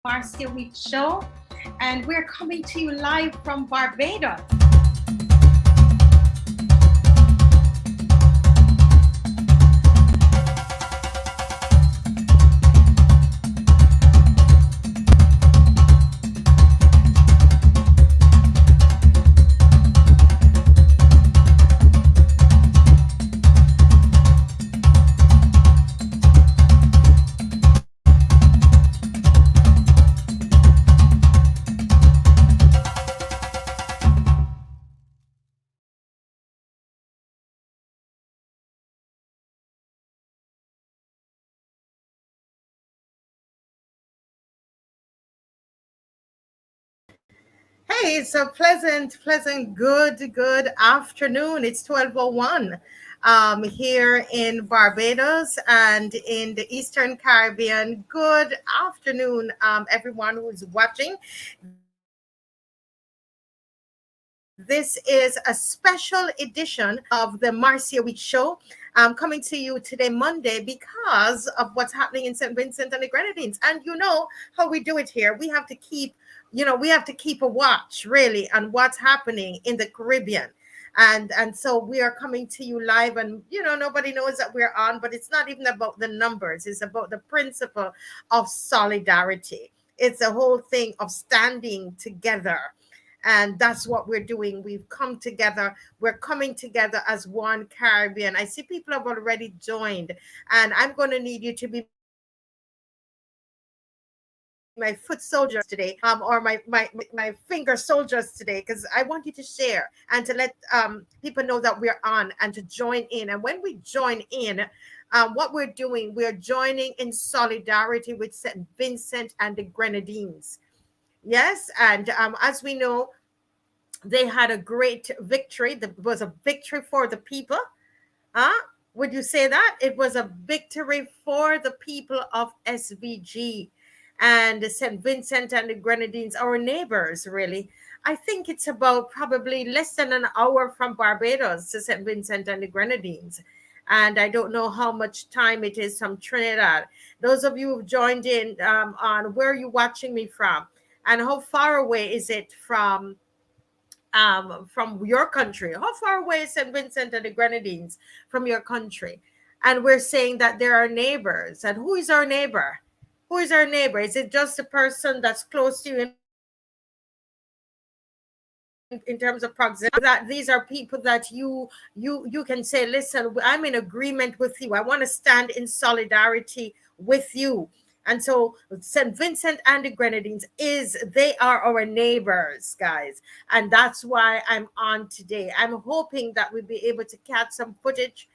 Marcia Week Show, and we're coming to you live from Barbados. Hey, it's a pleasant, good afternoon. It's 12:01 here in Barbados and in the Eastern Caribbean. Good afternoon, everyone who's watching. This is a special edition of the Marcia Week Show. I'm coming to you today, Monday, because of what's happening in St Vincent and the Grenadines. And you know how we do it here. We have to keep a watch really on what's happening in the Caribbean. And so we are coming to you live, and nobody knows that we're on, but it's not even about the numbers. It's about the principle of solidarity. It's a whole thing of standing together. And that's what we're doing. We've come together. We're coming together as one Caribbean. I see people have already joined, and I'm going to need you to be my foot soldiers today, or my finger soldiers today, because I want you to share and to let people know that we're on and to join in. And when we join in, what we're doing, we're joining in solidarity with St. Vincent and the Grenadines. Yes, and as we know, they had a great victory. It was a victory for the people. Would you say that? It was a victory for the people of SVG and St. Vincent and the Grenadines, our neighbors, really. I think it's about probably less than an hour from Barbados to St. Vincent and the Grenadines. And I don't know how much time it is from Trinidad. Those of you who've joined in on where are you watching me from? And how far away is it from your country? How far away is St. Vincent and the Grenadines from your country? And we're saying that there are neighbors. And who is our neighbor? Who is our neighbor? Is it just the person that's close to you in terms of proximity? That these are people that you can say, listen, I'm in agreement with you. I want to stand in solidarity with you. And so St. Vincent and the Grenadines they are our neighbors, guys. And that's why I'm on today. I'm hoping that we'll be able to catch some footage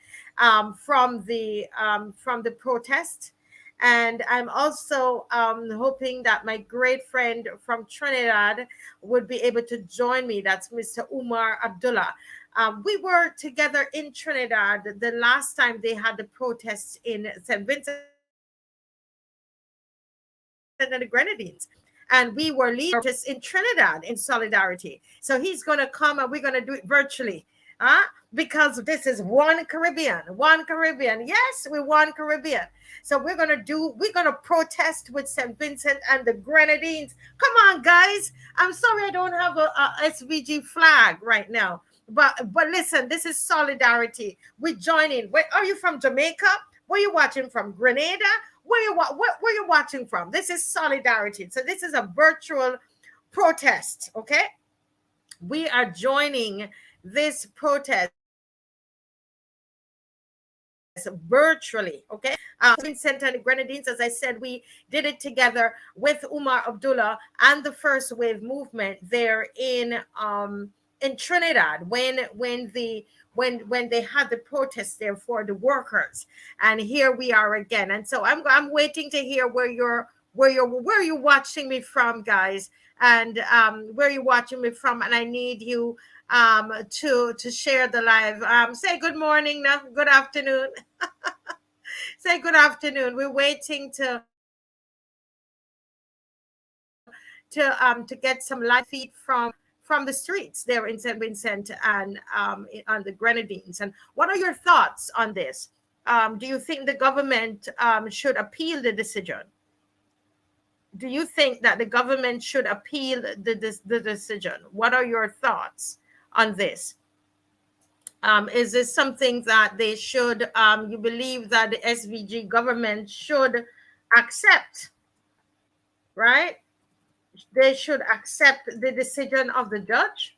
from the protest. And I'm also hoping that my great friend from Trinidad would be able to join me. That's Mr. Umar Abdullah. We were together in Trinidad the last time they had the protests in St. Vincent and the Grenadines. And we were leaders in Trinidad in solidarity. So he's going to come and we're going to do it virtually. Because this is one Caribbean. Yes, we're one Caribbean. So we're going to protest with St. Vincent and the Grenadines. Come on, guys. I'm sorry I don't have a SVG flag right now. But listen, this is solidarity. We join in. Where are you from? Jamaica? Where are you watching from? Grenada? Where you watching from? This is solidarity. So this is a virtual protest, okay? We are joining this protest virtually, okay? Vincent and the Grenadines, as I said, we did it together with Umar Abdullah and the First Wave movement there in Trinidad when they had the protests there for the workers. And here we are again. And so I'm waiting to hear where you're watching me from, guys, and where you're watching me from. And I need you to share the live. Say good morning now, good afternoon. Say good afternoon. We're waiting to get some live feed from the streets there in St. Vincent and on the Grenadines. And what are your thoughts on this? Do you think the government should appeal the decision? do you think that the government should appeal the decision? What are your thoughts on this? Is this something that they should, you believe that the SVG government should accept, right? They should accept the decision of the judge?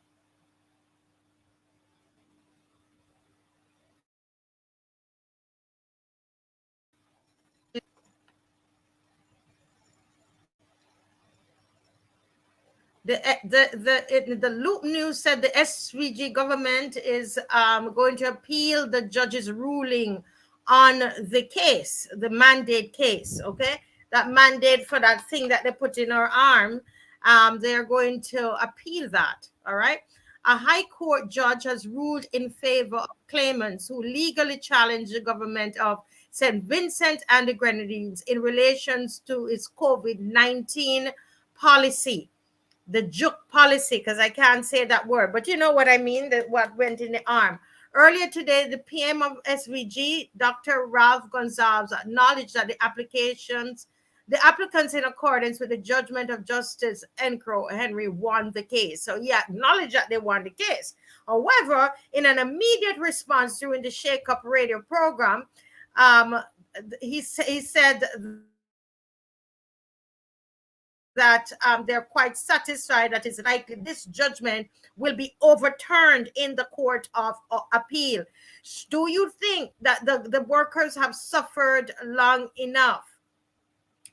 The Loop News said the SVG government is going to appeal the judge's ruling on the case, the mandate case. Okay, that mandate for that thing that they put in our arm, they're going to appeal that. All right. A high court judge has ruled in favor of claimants who legally challenge the government of St. Vincent and the Grenadines in relation to its COVID-19 policy, the juke policy, because I can't say that word, but you know what I mean, that what went in the arm. Earlier today, the PM of SVG, Dr. Ralph Gonsalves, acknowledged that the applicants in accordance with the judgment of Justice Encro Henry won the case. So he acknowledged that they won the case. However, in an immediate response during the Shake Up radio program, he said that they're quite satisfied that it's likely this judgment will be overturned in the court of appeal. Do you think that the workers have suffered long enough?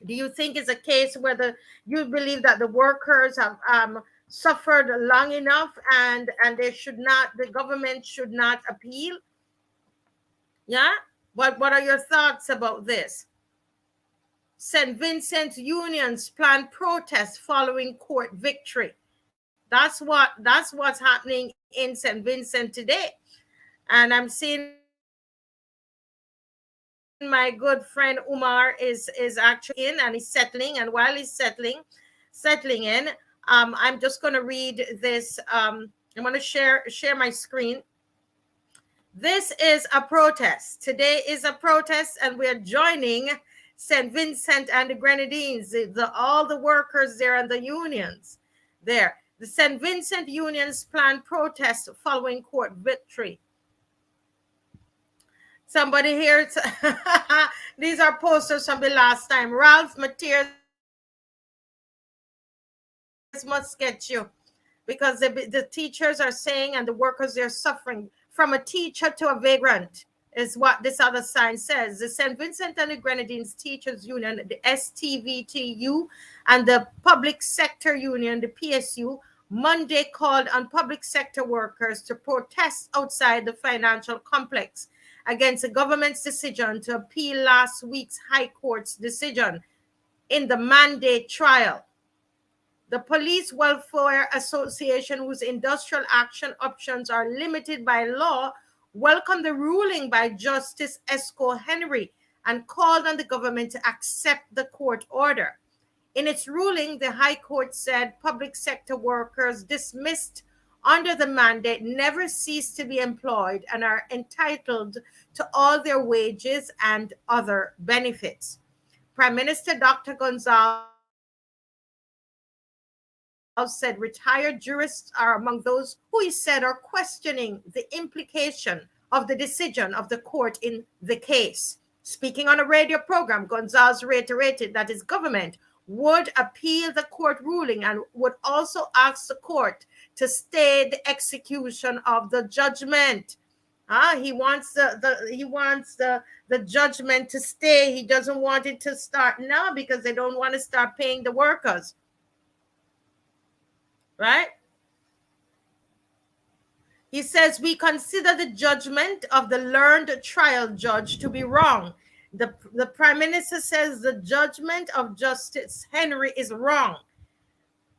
Do you think it's a case where you believe that the workers have suffered long enough and the government should not appeal? Yeah? What are your thoughts about this? St. Vincent Union's planned protest following court victory. That's what's happening in St. Vincent today. And I'm seeing my good friend Umar is actually in, and he's settling. And while he's settling in, I'm just going to read this. I'm going to share my screen. This is a protest. Today is a protest, and we're joining St. Vincent and the Grenadines, all the workers there and the unions there. The St. Vincent Union's planned protest following court victory. Somebody here, these are posters from the last time. Ralph Mateers must get you, because the teachers are saying, and the workers, they're suffering from a teacher to a vagrant, is what this other sign says. The St. Vincent and the Grenadines Teachers Union, the STVGTU, and the Public Sector Union, the PSU, Monday called on public sector workers to protest outside the financial complex against the government's decision to appeal last week's High Court's decision in the mandate trial. The Police Welfare Association, whose industrial action options are limited by law, welcomed the ruling by Justice Encro Henry and called on the government to accept the court order. In its ruling, the High Court said public sector workers dismissed under the mandate never cease to be employed and are entitled to all their wages and other benefits. Prime Minister Dr. Gonsalves said retired jurists are among those who he said are questioning the implication of the decision of the court in the case. Speaking on a radio program, Gonsalves reiterated that his government would appeal the court ruling and would also ask the court to stay the execution of the judgment. He wants the judgment to stay. He doesn't want it to start now because they don't want to start paying the workers. Right? He says, we consider the judgment of the learned trial judge to be wrong. The Prime Minister says the judgment of Justice Henry is wrong.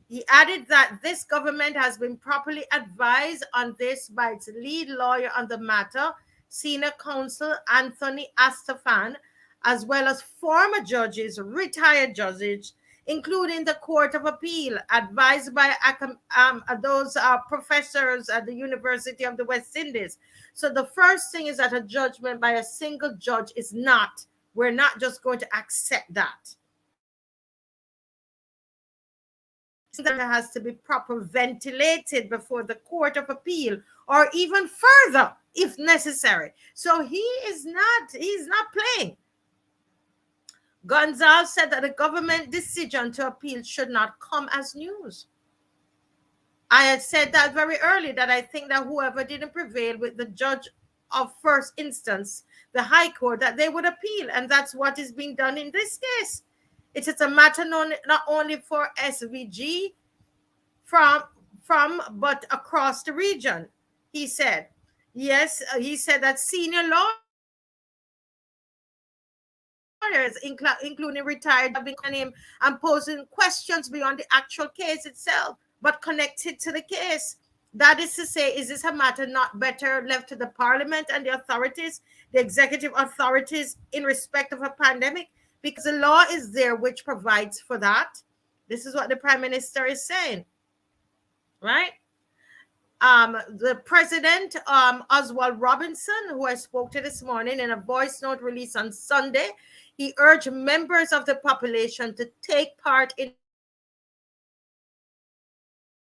He added that this government has been properly advised on this by its lead lawyer on the matter, Senior Counsel Anthony Astafan, as well as former judges, retired judges, including the Court of Appeal, advised by those professors at the University of the West Indies. So the first thing is that a judgment by a single judge is not, we're not just going to accept that. that has to be properly ventilated before the Court of Appeal, or even further if necessary. So he's not playing. Gonsalves said that the government decision to appeal should not come as news. I had said that very early, that I think that whoever didn't prevail with the judge of first instance, the High Court, that they would appeal. And that's what is being done in this case. It is a matter not only for SVG but across the region, he said. Yes, he said that senior lawyers, including retired, have been calling him and posing questions beyond the actual case itself, but connected to the case. That is to say, is this a matter not better left to the parliament and the authorities, the executive authorities, in respect of a pandemic? Because the law is there which provides for that. This is what the Prime Minister is saying, right? The President, Oswald Robinson, who I spoke to this morning in a voice note released on Sunday, he urged members of the population to take part in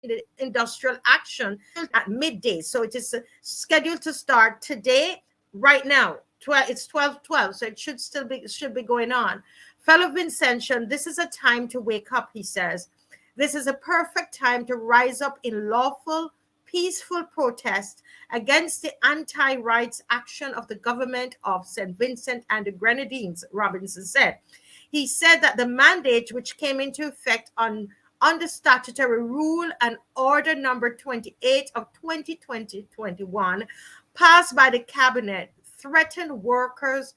the industrial action at midday. So it is scheduled to start today, right now. It's 12:12, so it should be going on. Fellow Vincentian, this is a time to wake up, he says. This is a perfect time to rise up in lawful, peaceful protest against the anti-rights action of the government of St Vincent and the Grenadines, Robinson said. He said that the mandate, which came into effect under statutory rule and order number 28 of 2020-21, passed by the cabinet, threatened workers'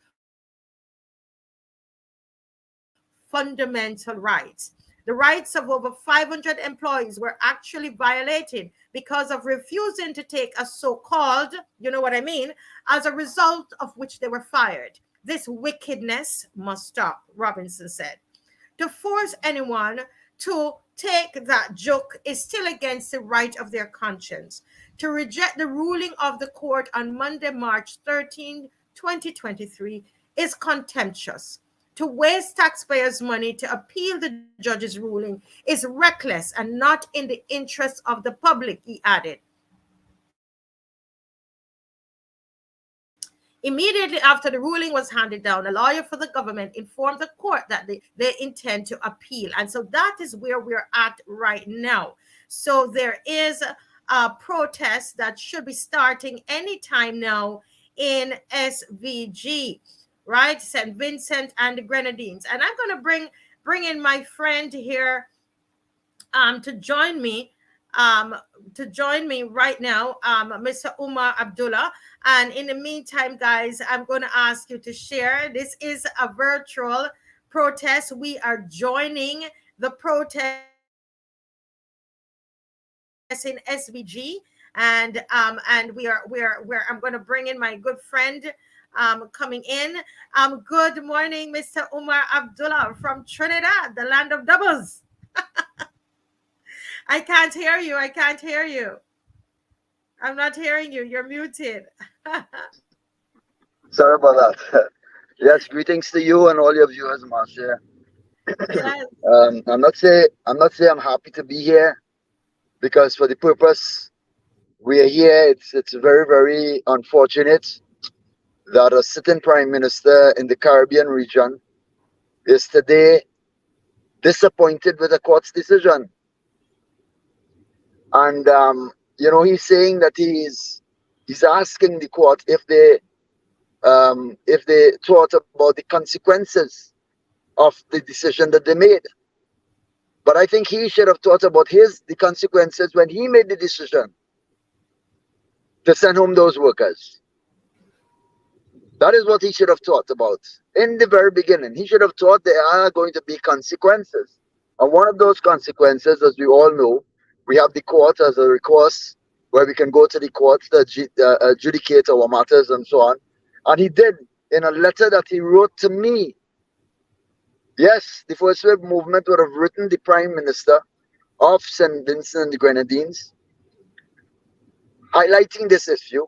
fundamental rights. The rights of over 500 employees were actually violated because of refusing to take a so-called, you know what I mean, as a result of which they were fired. This wickedness must stop, Robinson said. To force anyone to take that joke is still against the right of their conscience. To reject the ruling of the court on Monday, March 13, 2023 is contemptuous. To waste taxpayers' money to appeal the judge's ruling is reckless and not in the interest of the public, he added. Immediately after the ruling was handed down, a lawyer for the government informed the court that they intend to appeal. And so that is where we're at right now. So there is a protest that should be starting anytime now in SVG, right? St. Vincent and the Grenadines. And I'm going to bring in my friend here to join me right now, Mr. Umar Abdullah. And in the meantime, guys, I'm going to ask you to share. This is a virtual protest. We are joining the protest in SVG, and I'm going to bring in my good friend coming in. Good morning, Mr. Umar Abdullah from Trinidad, the land of doubles. I can't hear you. I'm not hearing you. You're muted. Sorry about that. Yes, greetings to you and all your viewers, Marcia. Yes. I'm not saying I'm happy to be here, because for the purpose we are here, it's very, very unfortunate that a sitting prime minister in the Caribbean region is today disappointed with the court's decision. And he's saying that he's asking the court if they thought about the consequences of the decision that they made. But I think he should have thought about the consequences when he made the decision to send home those workers. That is what he should have thought about in the very beginning. He should have thought there are going to be consequences. And one of those consequences, as we all know, we have the court as a recourse where we can go to the court to adjudicate our matters and so on. And he did, in a letter that he wrote to me. Yes, the First Wave movement would have written the Prime Minister of St. Vincent and the Grenadines, highlighting this issue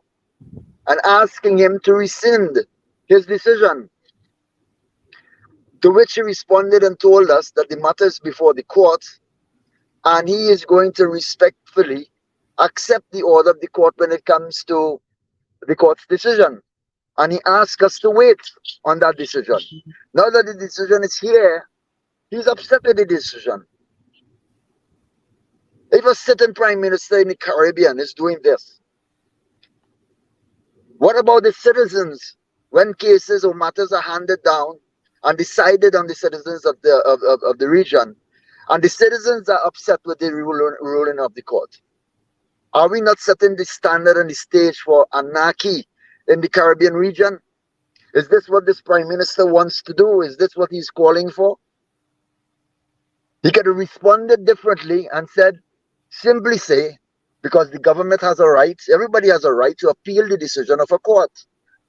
and asking him to rescind his decision. To which he responded and told us that the matter is before the court and he is going to respectfully accept the order of the court when it comes to the court's decision. And he asks us to wait on that decision. Now that the decision is here, he's upset with the decision. If a certain prime minister in the Caribbean is doing this, what about the citizens when cases or matters are handed down and decided on the citizens of the region, and the citizens are upset with the ruling of the court? Are we not setting the standard and the stage for anarchy in the Caribbean region? Is this what this prime minister wants to do? Is this what he's calling for? He could have responded differently and said, simply say, because the government has a right, everybody has a right to appeal the decision of a court.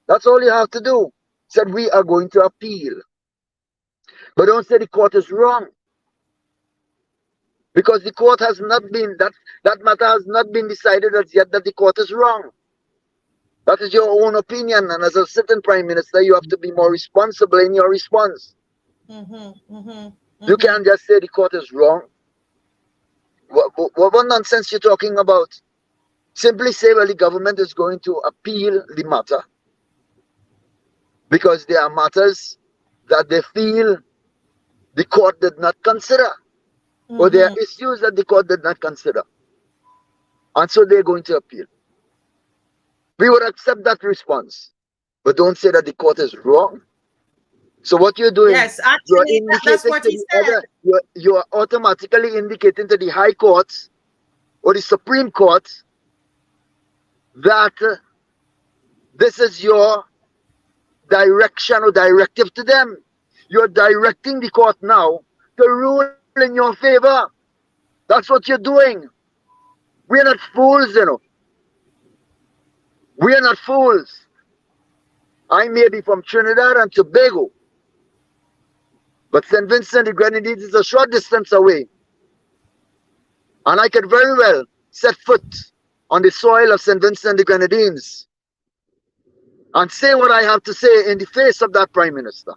That's all you have to do. Said, we are going to appeal. But don't say the court is wrong. Because the court has not been, that matter has not been decided as yet that the court is wrong. That is your own opinion. And as a sitting prime minister, you have to be more responsible in your response. You can't just say the court is wrong. What nonsense you're talking about? Simply say, well, the government is going to appeal the matter because there are matters that they feel the court did not consider, or there are issues that the court did not consider, and so they're going to appeal. We would accept that response, but don't say that the court is wrong. So what you're doing, yes, actually, that's what he said. You are automatically indicating to the High Court or the Supreme Court that this is your direction or directive to them. You're directing the court now to rule in your favor. That's what you're doing. We're not fools, you know. We are not fools. I may be from Trinidad and Tobago, but St Vincent the Grenadines is a short distance away. And I could very well set foot on the soil of St Vincent the Grenadines and say what I have to say in the face of that prime minister.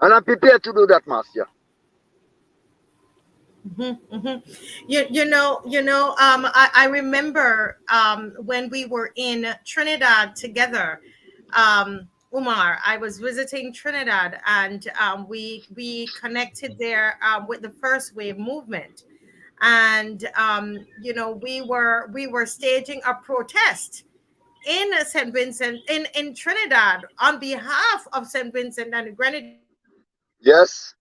And I'm prepared to do that, Master. I remember when we were in Trinidad together, Umar, I was visiting Trinidad, and we connected there with the first wave movement, and we were staging a protest in St Vincent in Trinidad on behalf of St Vincent and the Grenadines. Yes,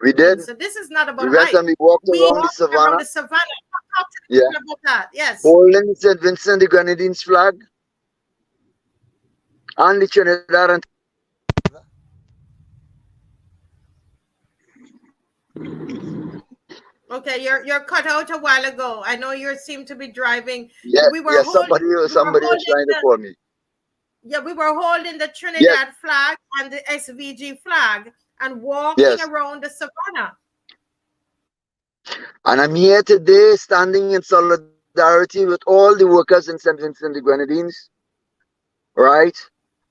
we did. So this is not about we went and we walked around the savannah. Around the savannah. Talk to yeah. about that. Yes. Holding the St Vincent the Grenadines flag and the Trinidad and Okay, you're cut out a while ago. I know you seem to be driving. Yeah, somebody was trying to call me. Yeah, we were holding the Trinidad flag and the SVG flag and walking around the savannah. And I'm here today standing in solidarity with all the workers in St Vincent the Grenadines, right?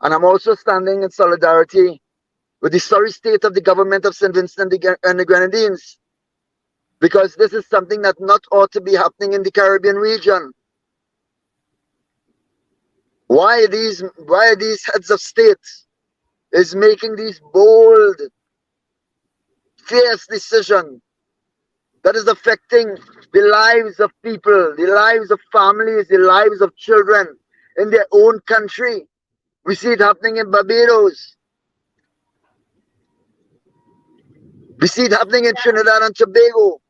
And I'm also standing in solidarity with the sorry state of the government of St Vincent and the Grenadines, because this is something that not ought to be happening in the Caribbean region. Why these heads of state is making these bold, fierce decisions that is affecting the lives of people, the lives of families, the lives of children in their own country. We see it happening in Barbados. We see it happening in Trinidad and Tobago.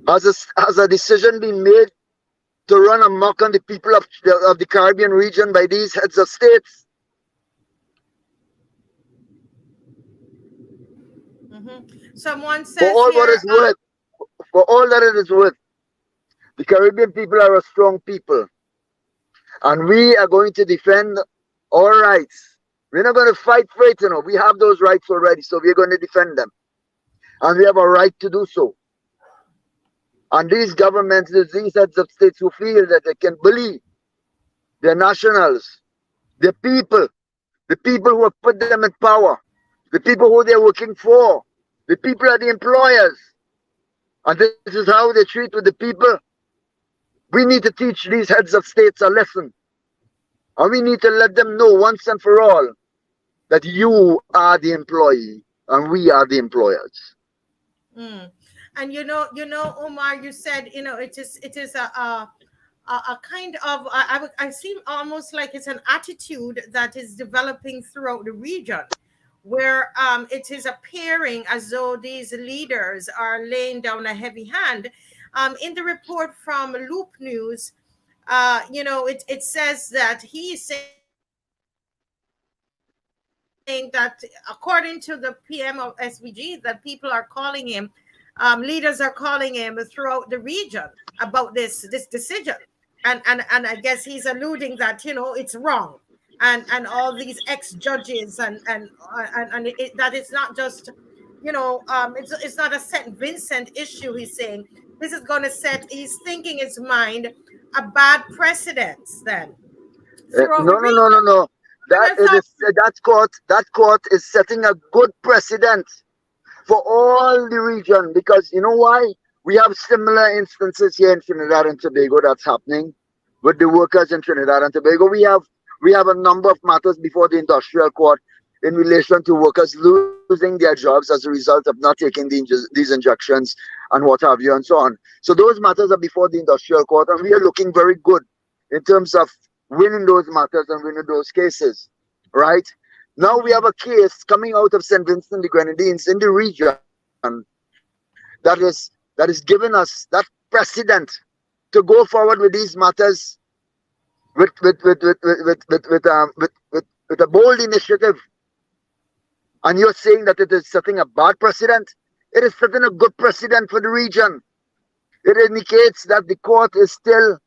Has a decision been made to run amok on the people of the Caribbean region by these heads of states? Someone says for all that it is worth, the Caribbean people are a strong people, and we are going to defend our rights. We're not going to fight for it, you know. We have those rights already, so we're going to defend them, and we have a right to do so. And these governments, these heads of states who feel that they can bully their nationals, the people who have put them in power, the people who they're working for. The people are the employers. And this is how they treat with the people. We need to teach these heads of states a lesson. And we need to let them know once and for all that you are the employee and we are the employers. Mm. And Omar, you said, it is a kind of, I seem almost like it's an attitude that is developing throughout the region, where it is appearing as though these leaders are laying down a heavy hand. In the report from Loop News, it says that he is saying that according to the PM of SVG, that people are calling him, leaders are calling him throughout the region about this decision. And I guess he's alluding that it's wrong, and all these ex-judges and that it's not just it's not a St Vincent issue. He's saying this is going to set, he's thinking his mind, a bad precedence then throughout the No, no, region. no, no, no. And I thought, That court is setting a good precedent for all the region, because you know why? We have similar instances here in Trinidad and Tobago that's happening with the workers in Trinidad and Tobago. We have a number of matters before the industrial court in relation to workers losing their jobs as a result of not taking these injections and what have you and so on. So those matters are before the industrial court, and we are looking very good in terms of winning those matters and winning those cases, right? Now we have a case coming out of St Vincent, the Grenadines in the region that is giving us that precedent to go forward with these matters with a bold initiative. And you're saying that it is setting a bad precedent? It is setting a good precedent for the region. It indicates that the court is still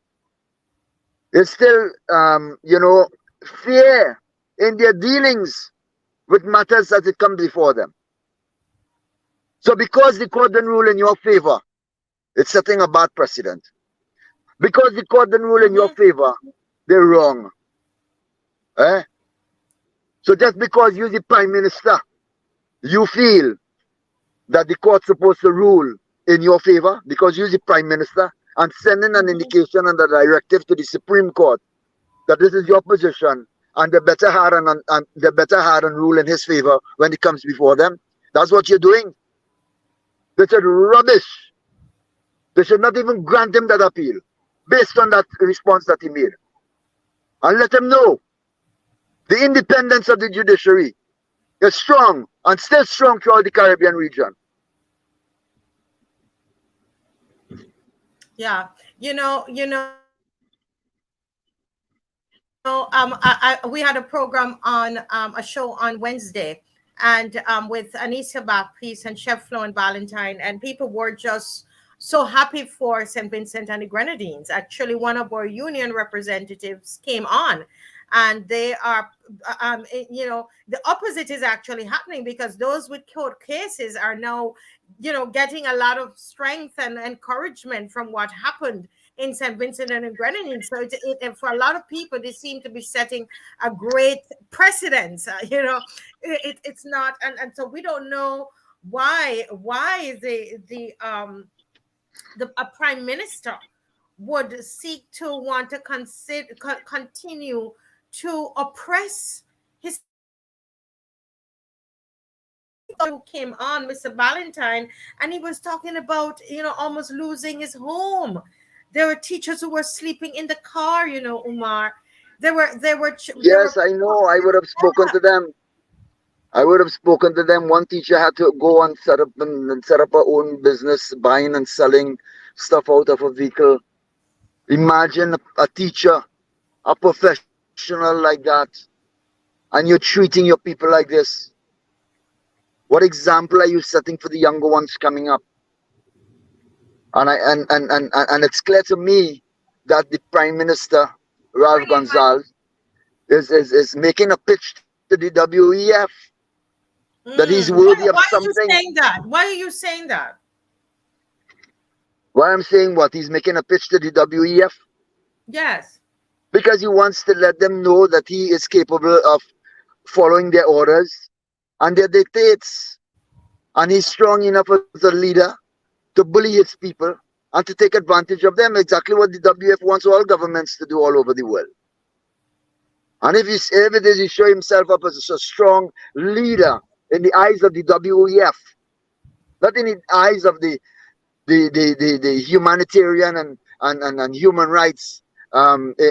fair in their dealings with matters as it comes before them. So because the court didn't rule in your favor, it's setting a bad precedent. Because the court didn't rule in your favor, they're wrong. Eh? So just because you're the prime minister, you feel that the court's supposed to rule in your favor because you're the prime minister, and sending an indication and a directive to the Supreme Court that this is your position and they better hard and rule in his favor when it comes before them. That's what you're doing. This is rubbish. They should not even grant him that appeal based on that response that he made. And let him know the independence of the judiciary is strong and still strong throughout the Caribbean region. yeah, we had a program on a show on Wednesday, and with Anissa Baptiste and Chef Flo and Valentine, and people were just so happy for St. Vincent and the Grenadines. Actually, one of our union representatives came on, and they are, the opposite is actually happening, because those with court cases are now, getting a lot of strength and encouragement from what happened in St. Vincent and the Grenadines. So for a lot of people, they seem to be setting a great precedence. It's not, and so we don't know why a prime minister would seek to want to continue to oppress his who came on, Mr. Valentine, and he was talking about, almost losing his home. There were teachers who were sleeping in the car, Umar. Yes, I know. I would have spoken to them. One teacher had to go and set up her own business, buying and selling stuff out of a vehicle. Imagine a teacher, a professional like that, and you're treating your people like this. What example are you setting for the younger ones coming up? And it's clear to me that the Prime Minister, Ralph Gonsalves, is making a pitch to the WEF that he's worthy of something. Why are you saying that? Why are you saying that? Why I'm saying what? He's making a pitch to the WEF? Yes. Because he wants to let them know that he is capable of following their orders and their dictates, and he's strong enough as a leader to bully his people and to take advantage of them, exactly what the WF wants all governments to do all over the world. And if it is, he show himself up as a strong leader in the eyes of the WEF, not in the eyes of the humanitarian and human rights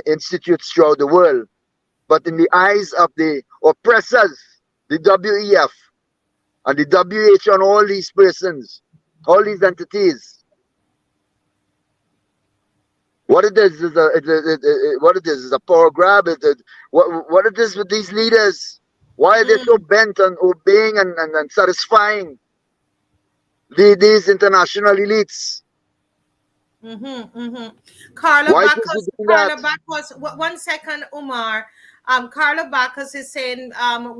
institutes throughout the world, but in the eyes of the oppressors, the WEF and the WHO and all these persons, all these entities. What it is is a power grab. What it is with these leaders? Why are they so bent on obeying and satisfying these international elites? Carla Why Bacchus, should we do that? 1 second, Umar. Carla Bacchus is saying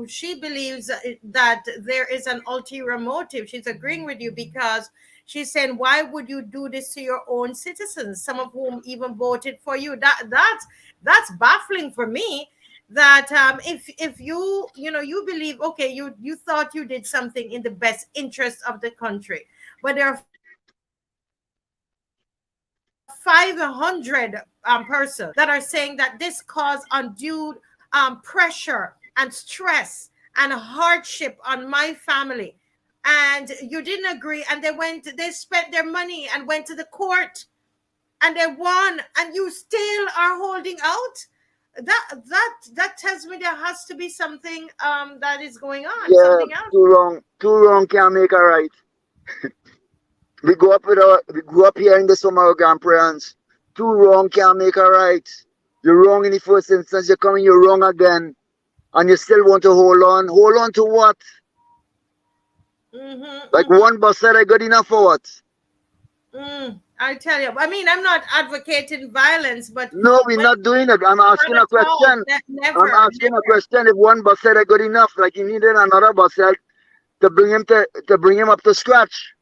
she believes that there is an ulterior motive. She's agreeing with you because she's saying, why would you do this to your own citizens, some of whom even voted for you? That's baffling for me. That if you you believe, okay, you thought you did something in the best interest of the country, but there are 500 persons that are saying that this caused undue pressure and stress and hardship on my family, and you didn't agree, and they spent their money and went to the court and they won, and you still are holding out. That tells me there has to be something that is going on. Yeah, Something else. too wrong can't make a right. We grew up hearing this from our grandparents. Too wrong can't make a right. You're wrong in the first instance, you're wrong again, and you still want to hold on. Hold on to what? Like one bus said, I got enough for what? I tell you, I mean, I'm not advocating violence, but no, we're not doing it. I'm asking a question. I'm asking a question. If one bus said I got enough, like he needed another bus said to bring him up to scratch.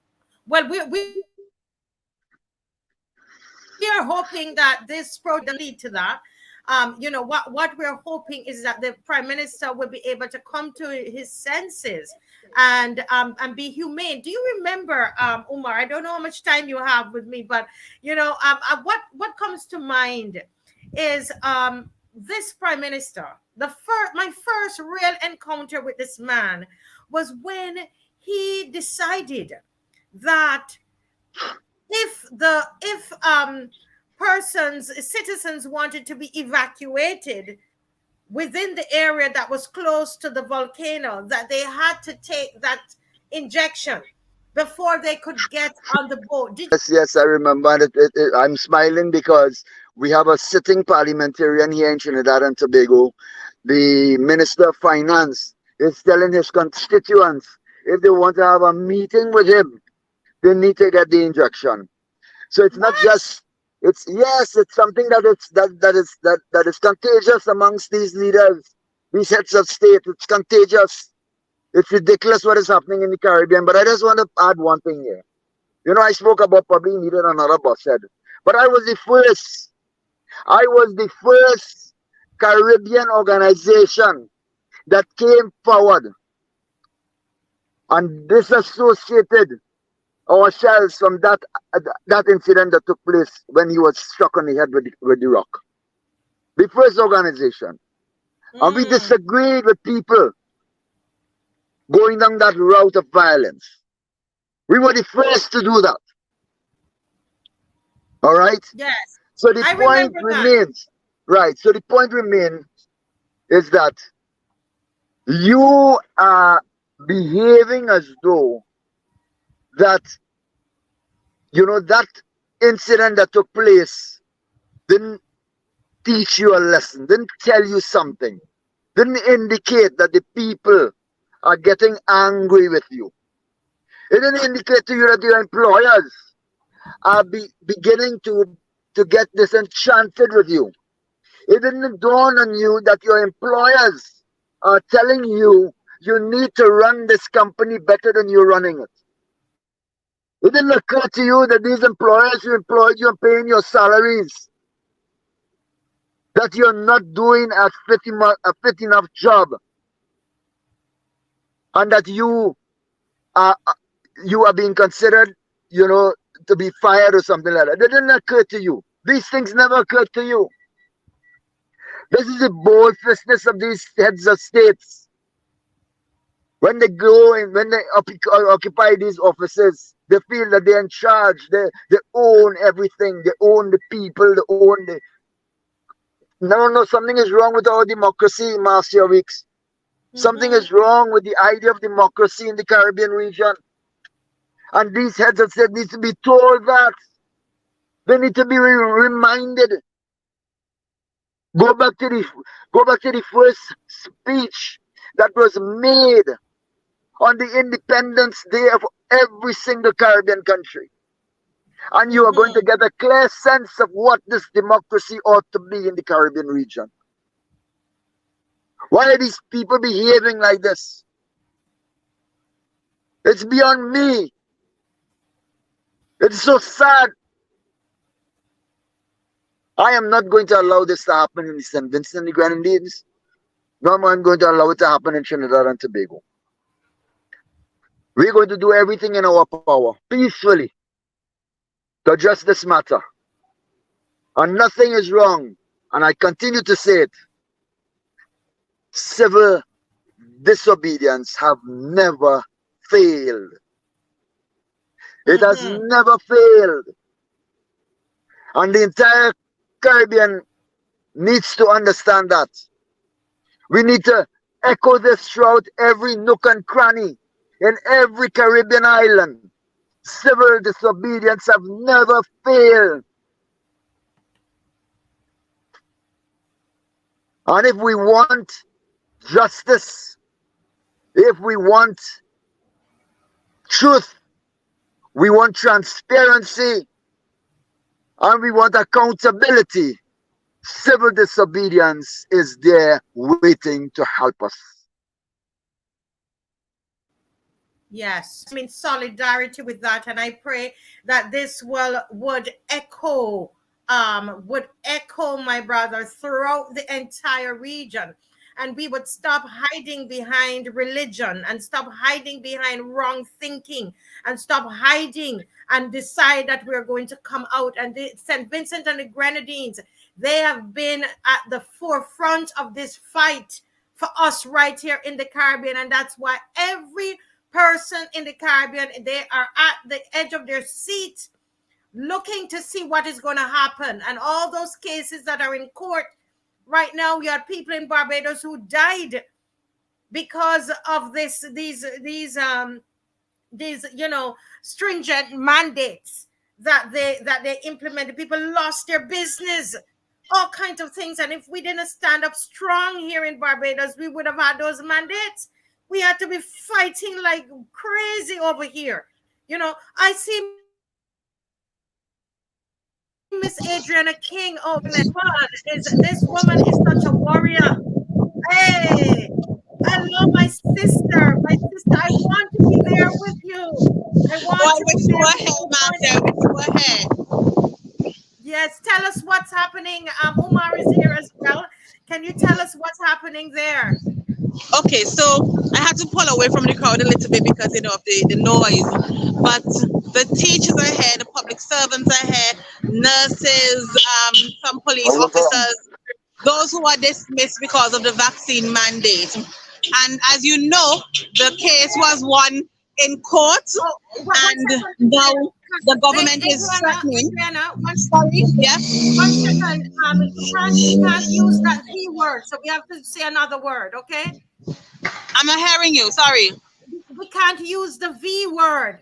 Well, we are hoping that this project lead to that. What we're hoping is that the Prime Minister will be able to come to his senses and be humane. Do you remember, Umar? I don't know how much time you have with me, but what comes to mind is this Prime Minister. My first real encounter with this man was when he decided that if citizens wanted to be evacuated within the area that was close to the volcano, that they had to take that injection before they could get on the boat. Yes, I remember. I'm smiling because we have a sitting parliamentarian here in Trinidad and Tobago. The Minister of Finance is telling his constituents if they want to have a meeting with him, they need to get the injection. So it's not just it's something that is contagious amongst these leaders, these heads of state. It's contagious. It's ridiculous what is happening in the Caribbean. But I just want to add one thing here. I spoke about probably needed another bus head, but I was the first Caribbean organization that came forward and disassociated ourselves from that incident that took place when he was struck on the head with the rock. The first organization. And we disagreed with people going down that route of violence. We were the first to do that. All right? Yes. So the point remains. Right. So the point remains is that you are behaving as though that that incident that took place didn't teach you a lesson, didn't tell you something, didn't indicate that the people are getting angry with you. It didn't indicate to you that your employers are beginning to get disenchanted with you. It didn't dawn on you that your employers are telling you you need to run this company better than you're running it. It didn't occur to you that these employers who employed you and paying your salaries, that you're not doing a fit enough job. and that you are being considered, to be fired or something like that. That didn't occur to you. These things never occurred to you. This is the bold-facedness of these heads of states. When they go and when they occupy these offices, they feel that they're in charge. They own everything. They own the people. They own the. No, something is wrong with our democracy, Marcia Weeks. Something is wrong with the idea of democracy in the Caribbean region. And these heads of state need to be told that. They need to be reminded. Go back to the first speech that was made on the Independence Day of every single Caribbean country. And you are going to get a clear sense of what this democracy ought to be in the Caribbean region. Why are these people behaving like this? It's beyond me. It's so sad. I am not going to allow this to happen in St Vincent and the Grenadines. No, I'm going to allow it to happen in Trinidad and Tobago. We're going to do everything in our power, peacefully, to address this matter. And nothing is wrong. And I continue to say it. Civil disobedience have never failed. It has never failed. And the entire Caribbean needs to understand that. We need to echo this throughout every nook and cranny in every Caribbean island. Civil disobedience have never failed. And if we want justice, if we want truth, we want transparency, and we want accountability, civil disobedience is there waiting to help us. Yes, I mean solidarity with that, and I pray that this would echo, my brother, throughout the entire region, and we would stop hiding behind religion and stop hiding behind wrong thinking and stop hiding and decide that we're going to come out. And St. Vincent and the Grenadines, they have been at the forefront of this fight for us right here in the Caribbean, and that's why every person in the Caribbean, they are at the edge of their seat looking to see what is going to happen. And all those cases that are in court right now, we had people in Barbados who died because of these stringent mandates that they implemented. People lost their business, all kinds of things. And if we didn't stand up strong here in Barbados, we would have had those mandates. We had to be fighting like crazy over here. I see Miss Adriana King. Oh my God, this woman is such a warrior. Hey, hello, my sister. My sister, I want to be there with you. I want to be there. Go ahead. Yes, tell us what's happening. Umar is here as well. Can you tell us what's happening there? Okay, so I had to pull away from the crowd a little bit because of the noise. But the teachers are here, the public servants are here, nurses, some police officers, those who are dismissed because of the vaccine mandate. And as you know, the case was won in court, and now the government is threatening. Sorry, yeah. 1 second. We can't use that V word, so we have to say another word, okay? I'm not hearing you. Sorry. We can't use the V word.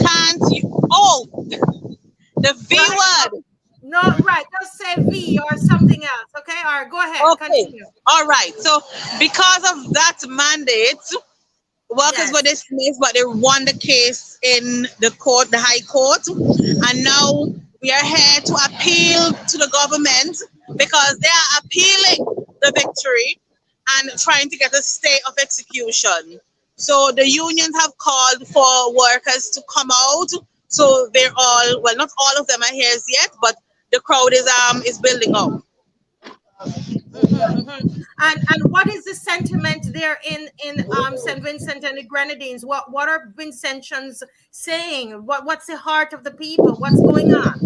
Can't you? Oh, the V word. No, right. Just say V or something else, okay? All right, go ahead. Okay. Continue. All right. So because of that mandate, workers were dismissed, but they won the case in the court, the High Court. And now we are here to appeal to the government because they are appealing the victory and trying to get a stay of execution. So the unions have called for workers to come out. So they're all, well, not all of them are here yet, but the crowd is building up. And what is the sentiment there in St Vincent and the Grenadines? What are Vincentians saying? What's the heart of the people? What's going on?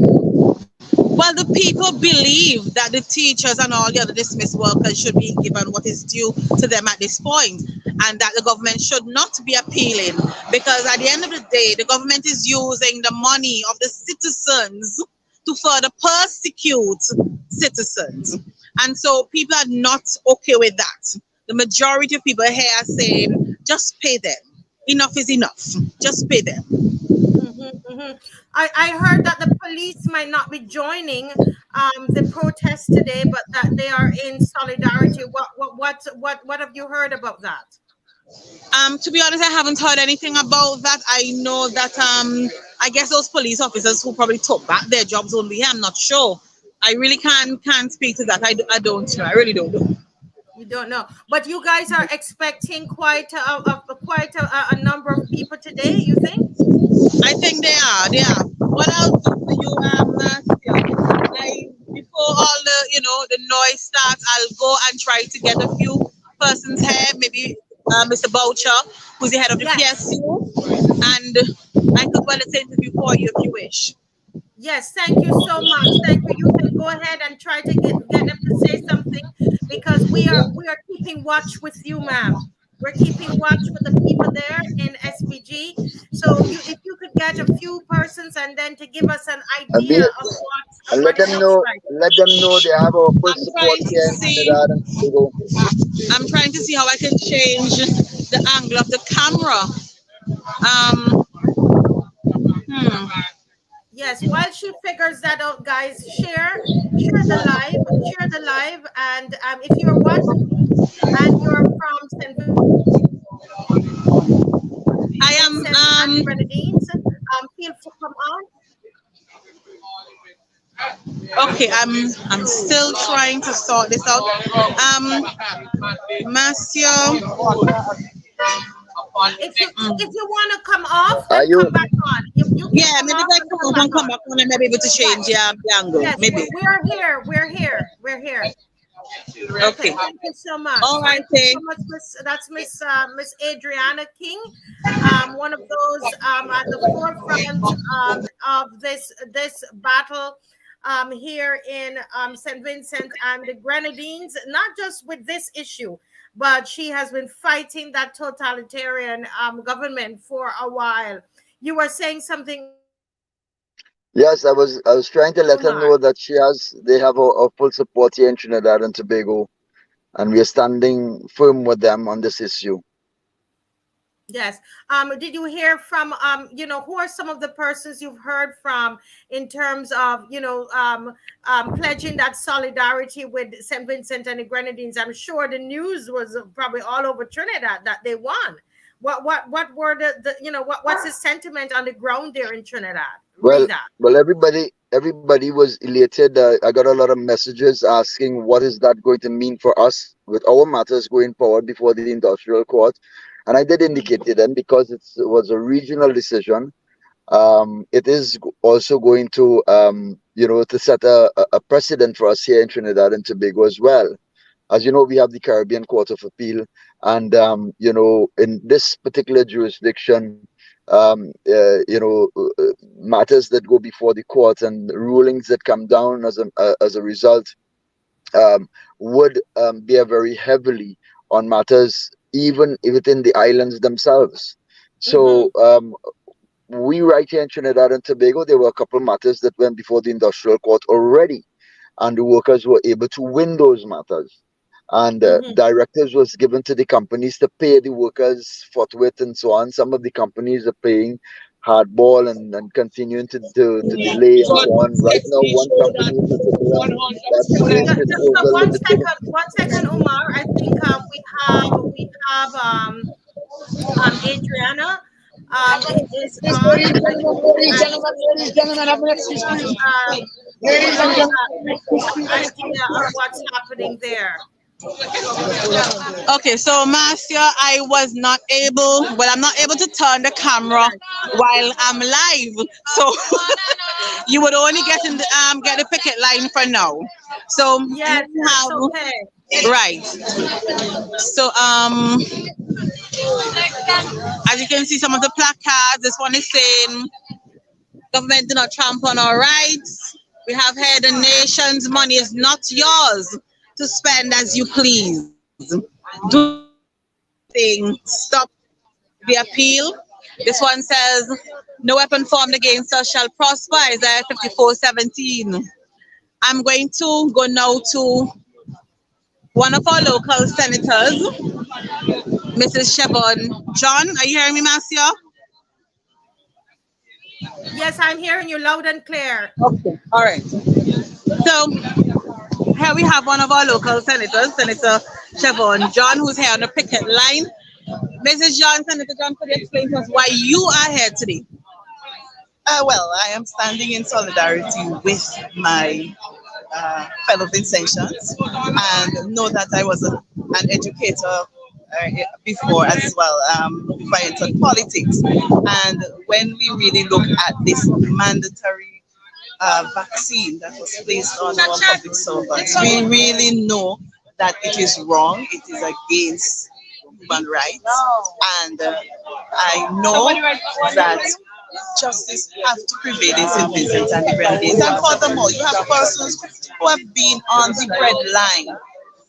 Well, the people believe that the teachers and all the other dismissed workers should be given what is due to them at this point, and that the government should not be appealing, because at the end of the day, the government is using the money of the citizens to further persecute citizens. And so people are not okay with that. The majority of people here are saying, just pay them. Enough is enough. Just pay them. I heard that the police might not be joining the protest today, but that they are in solidarity. What have you heard about that? To be honest, I haven't heard anything about that. I know that I guess those police officers who probably took back their jobs won't be here. I'm not sure. I really can't speak to that. I don't know. I really don't know. You don't know, but you guys are expecting quite a number of people today. You think? I think they are. They are. What I'll do for you, before all the noise starts, I'll go and try to get a few persons here. Maybe Mr. Boucher, who's the head of the PSU, and I could well say interview for you if you wish. Yes, thank you so much. Thank you. You can go ahead and try to get them to say something, because we are keeping watch with you, ma'am. We're keeping watch with the people there in SVG. So if you could get a few persons and then to give us an idea of what and let them know they have our full support here in Trinidad and Tobago. I'm trying to see how I can change the angle of the camera. Yes, while she figures that out, guys, share the live, and if you're watching and you're from St. I am Grenadines, feel free to come on. Okay, I'm still trying to sort this out. Marcio. If you want to come off, then come back on. You maybe I can come back on and maybe able to change the angle. Yes, maybe. We're here. Okay. Thank you so much. All right. Thank you so much, that's Miss Adriana King, one of those at the forefront of this battle here in St. Vincent and the Grenadines, not just with this issue, but she has been fighting that totalitarian government for a while. You were saying something. Yes, I was trying to let her know that they have our full support here in Trinidad and Tobago, and we are standing firm with them on this issue. Yes. Did you hear from who are some of the persons you've heard from in terms of pledging that solidarity with St. Vincent and the Grenadines? I'm sure the news was probably all over Trinidad that they won. What were what's the sentiment on the ground there in Trinidad? Well, everybody was elated. I got a lot of messages asking what is that going to mean for us with our matters going forward before the industrial court. And I did indicate to them, because it was a regional decision, it is also going to, to set a precedent for us here in Trinidad and Tobago as well. As you know, we have the Caribbean Court of Appeal, and in this particular jurisdiction, matters that go before the court and rulings that come down as a result would bear very heavily on matters even within the islands themselves. So we right here in Trinidad and Tobago, there were a couple of matters that went before the industrial court already, and the workers were able to win those matters. And directives was given to the companies to pay the workers forthwith and so on. Some of the companies are paying hardball and continuing to delay and so on. Right now, one company one second, Omar. I think we have Adriana is on what's happening there. Okay, so Marcia, I'm not able to turn the camera while I'm live, so you would only get the picket line for now. So yes, okay. Right. So as you can see, some of the placards. This one is saying, "Government do not trample on our rights. We have heard the nation's money is not yours to spend as you please. Do thing. Stop the appeal." This one says, "No weapon formed against us shall prosper." Isaiah 54:17. I'm going to go now to one of our local senators, Mrs. Siobhan John. Are you hearing me, Marcia? Yes, I'm hearing you loud and clear. Okay. All right. So here we have one of our local senators, Senator Siobhan John, who's here on the picket line. Mrs. John, Senator John, could you explain to us why you are here today? Well, I am standing in solidarity with my fellow Vincentians and know that I was an educator before as well, before I entered politics. And when we really look at this mandatory vaccine that was placed on our public servants, we really know that it is wrong, it is against human rights, and I know that justice has to prevail in St Vincent and the Grenadines. And furthermore, you have persons who have been on the bread line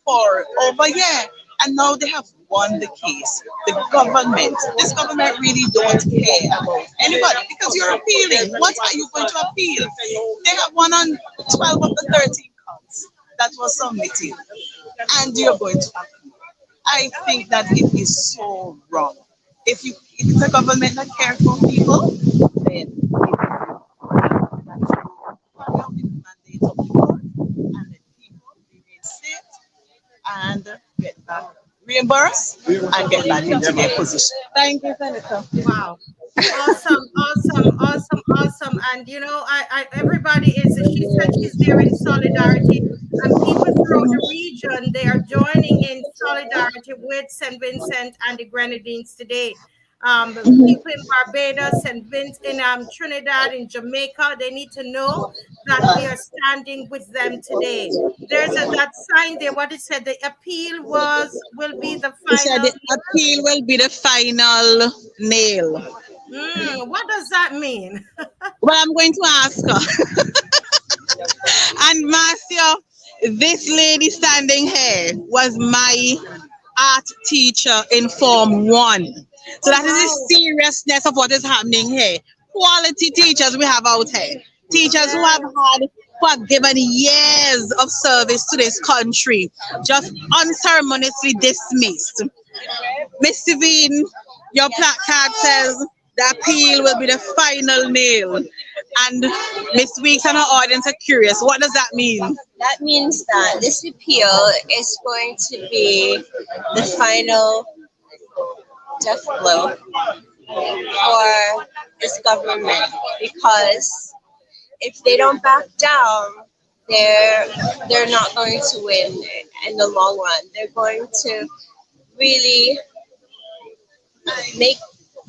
for over a year, and now they have won the case. This government really don't care about anybody because you're appealing. What are you going to appeal? They have won on 12 of the 13 counts that was submitted, and you're going to appeal. I think that it is so wrong. If it's a government that cares for people, then carry out the mandate of the court and let people remain safe and get back reimbursed and get back into their position. Thank you, Senator. Wow. Awesome. And you know, everybody is, she said she's there in solidarity, and people throughout the region, they are joining in solidarity with St. Vincent and the Grenadines today. People in Barbados and in Trinidad, in Jamaica, they need to know that we are standing with them today. There's that sign there. What it said, the appeal will be the final. It said the appeal will be the final nail. What does that mean? Well, I'm going to ask her. And Marcia, this lady standing here was my art teacher in Form 1. So that is the seriousness of what is happening here. Quality teachers we have out here. Teachers who have given years of service to this country, just unceremoniously dismissed. Miss Savine, your placard says the appeal will be the final nail. And Miss Weeks and her audience are curious. What does that mean? That means that this appeal is going to be the final death blow for this government, because if they don't back down, they're not going to win in the long run. They're going to really make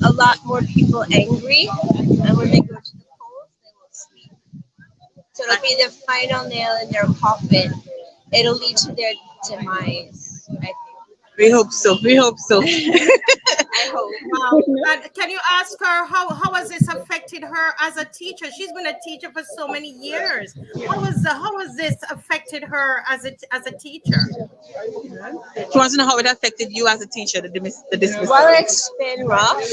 a lot more people angry, and when they go to the polls, they will sleep. So it'll be the final nail in their coffin. It'll lead to their demise, I think. We hope so. I hope. And can you ask her how has this affected her as a teacher? She's been a teacher for so many years. How has this affected her as a teacher? She wants to know how it affected you as a teacher, the dismissal. Well, it's been rough,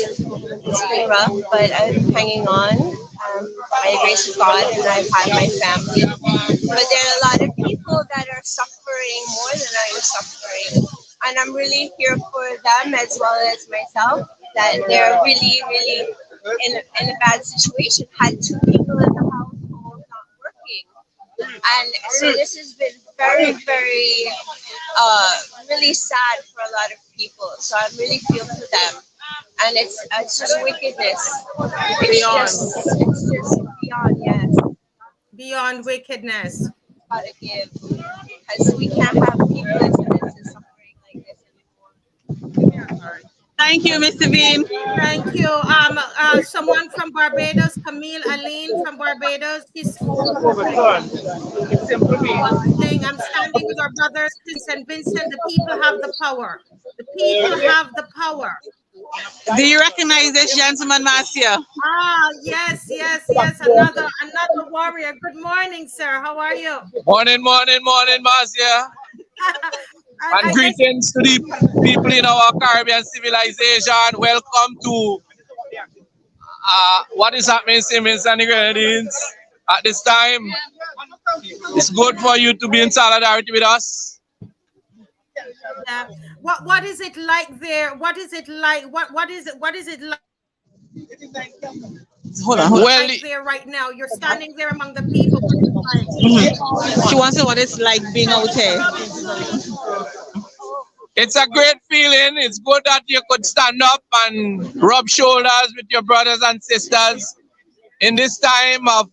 but I'm hanging on. By the grace of God, and I've had my family. But there are a lot of people that are suffering more than I am suffering. And I'm really here for them as well as myself, that they're really, really in a bad situation. Had 2 people in the household not working. And so this has been very, very, really sad for a lot of people. So I really feel for them. And it's just wickedness. It's just beyond, yes. Beyond wickedness. Gotta give. Because we can't have people in suffering like this anymore. Thank you, Mr. Bean. Thank you. Someone from Barbados, Camille Aline from Barbados. She's saying, I'm standing with our brothers in St Vincent. The people have the power. The people have the power. Do you recognize this gentleman, Marcia? Ah, yes, yes, yes. Another warrior. Good morning, sir. How are you? Morning, Marcia. And greetings to the people in our Caribbean civilization. Welcome to what is happening in St Vincent and the Grenadines at this time. It's good for you to be in solidarity with us. Yeah. What is it like there? What is it like? What is it like? Hold on. Well, Like there right now, you're standing there among the people. She wants to know what it's like being out here. it's a great feeling. It's good that you could stand up and rub shoulders with your brothers and sisters in this time of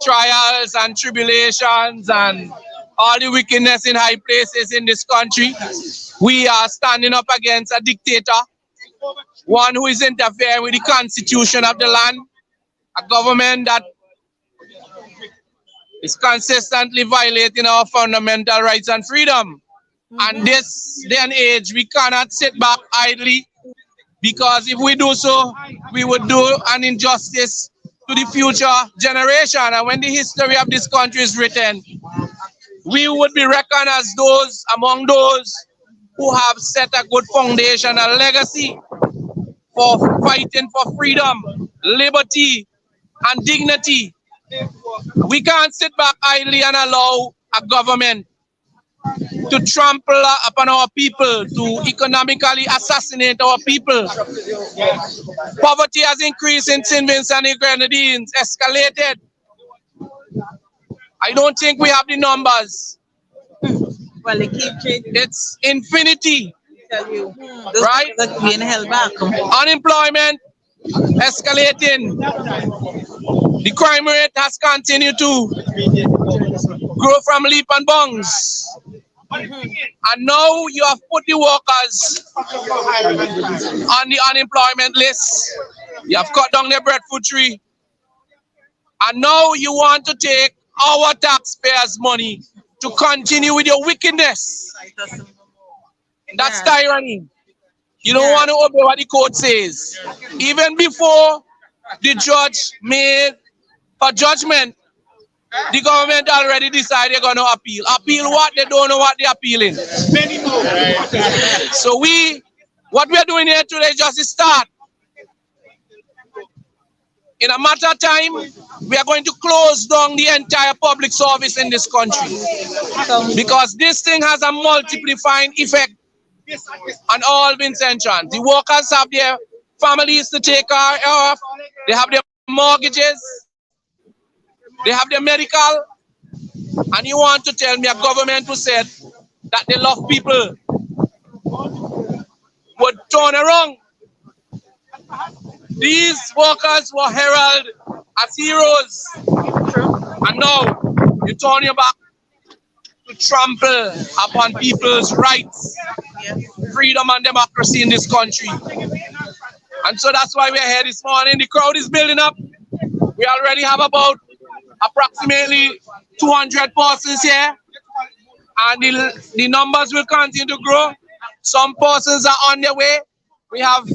trials and tribulations and all the wickedness in high places in this country. We are standing up against a dictator, one who is interfering with the constitution of the land, a government that is consistently violating our fundamental rights and freedom. And this day and age, we cannot sit back idly, because if we do so, we would do an injustice to the future generation. And when the history of this country is written, we would be reckoned as those among those who have set a good foundation, a legacy for fighting for freedom, liberty, and dignity. We can't sit back idly and allow a government to trample upon our people, to economically assassinate our people. Poverty has increased in St Vincent and the Grenadines, escalated. I don't think we have the numbers. Well, they keep changing. It's infinity, Right? That's being held back. unemployment escalating. The crime rate has continued to grow from leap and bounds. And now you have put the workers on the unemployment list. You have cut down their breadfruit tree. And now you want to take our taxpayers' money to continue with your wickedness. That's tyranny. You don't want to obey what the court says. Even before the judge made a judgment, the government already decided they're going to appeal. Appeal what? They don't know what they're appealing. So what we're doing here today is just a start. In a matter of time, we are going to close down the entire public service in this country. Because this thing has a multiplying effect on all Vincentians. The workers have their families to take care of. They have their mortgages. They have their medical. And you want to tell me a government who said that they love people would turn around? These workers were heralded as heroes. And now you turn your back to trample upon people's rights, freedom and democracy in this country. And so that's why we're here this morning. The crowd is building up. We already have about approximately 200 persons here. And the numbers will continue to grow. Some persons are on their way. We have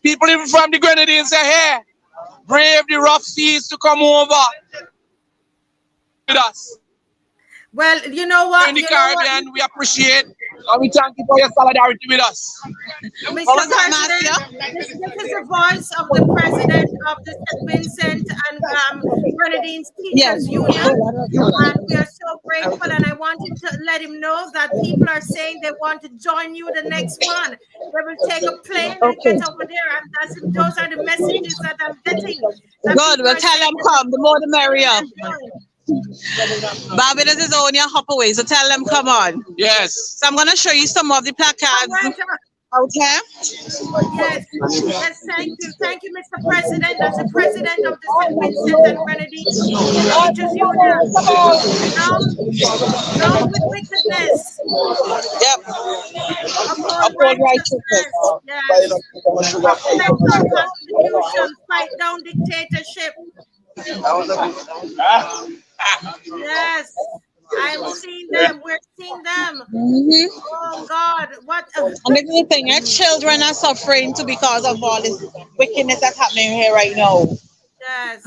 people even from the Grenadines are here. Brave the rough seas to come over with us. Well, you know what? In the Caribbean, we appreciate and we thank you for your solidarity with us. Mr. President, this is the voice of the president of the St Vincent and Grenadines Teachers Union. And we are so grateful, and I wanted to let him know that people are saying they want to join you the next one. They will take a plane and get over there, and those are the messages that I'm getting. Good, we'll tell them come, the more the merrier. Barbados is only a hop away, so tell them come on. Yes. So I'm going to show you some of the placards. out here. Yes, yes, thank you, Mr. President. As the president of the St Vincent and Grenadines Teachers Union, down with wickedness, Yep. uphold Uphold righteousness. righteousness. Yes, protect our constitution, fight down dictatorship. Yes, I'm seeing them. We're seeing them. Oh God, what? And this is the thing, children are suffering too because of all this wickedness that's happening here right now. Yes.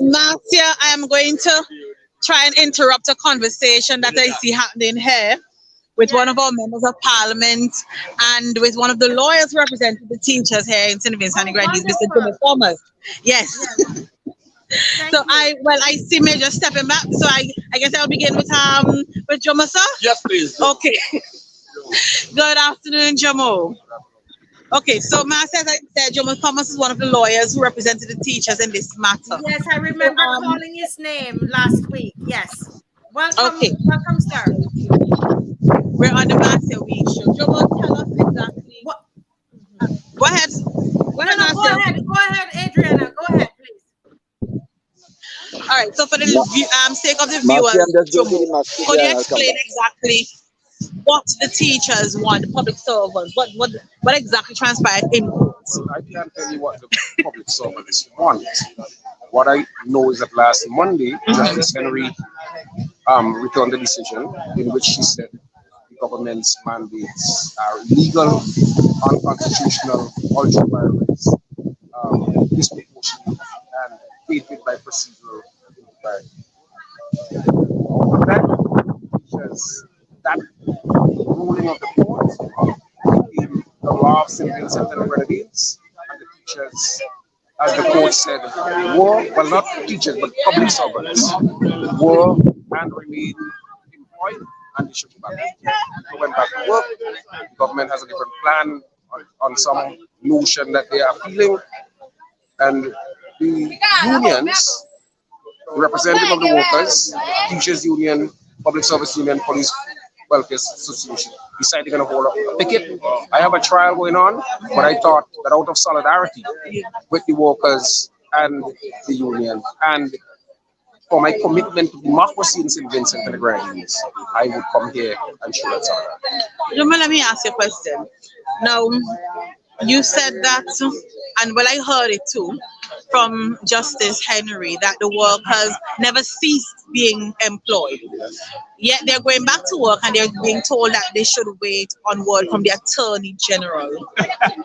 Marcia, I am going to try and interrupt a conversation that I see happening here with one of our members of parliament and with one of the lawyers representing the teachers here in St Vincent and Grenadines, Mr. Jimmy Thomas. Yes. So I see Major stepping back. So I guess I'll begin with Jomo, sir. Yes, please. Okay. Good afternoon, Jomo. Okay, so Marcia, as I said, Jomo Thomas is one of the lawyers who represented the teachers in this matter. Yes, I remember calling his name last week. Yes. Welcome, sir. We're on the Marcia Week show. Jomo, tell us exactly. What? Go ahead. Go ahead, Adriana. Go ahead, please. All right. So for the sake of the viewers, Jomo, could you explain exactly what the teachers want, the public servants, what exactly transpired in court? I can't tell you what the public servants want. What I know is that last Monday, Justice Henry returned the decision in which she said the government's mandates are illegal, unconstitutional, ultra-violence, disproportionate, and created by procedural impropriety. That ruling of the court became the law of St Vincent and Grenadines, and the teachers, as the court said, were, not teachers, but public servants, were and remain employed, and they should go back. They went back to work. The government has a different plan on some notion that they are appealing, and the unions, representative of the workers, teachers union, public service union, police welfare association, decided to hold up a picket. I have a trial going on, but I thought that out of solidarity with the workers and the union, and for my commitment to democracy in St Vincent and the Grenadines, I would come here and show that solidarity. Let me ask you a question. Now, you said that, and I heard it too, from Justice Henry, that the workers never ceased being employed. Yet they're going back to work and they're being told that they should wait on word from the Attorney General.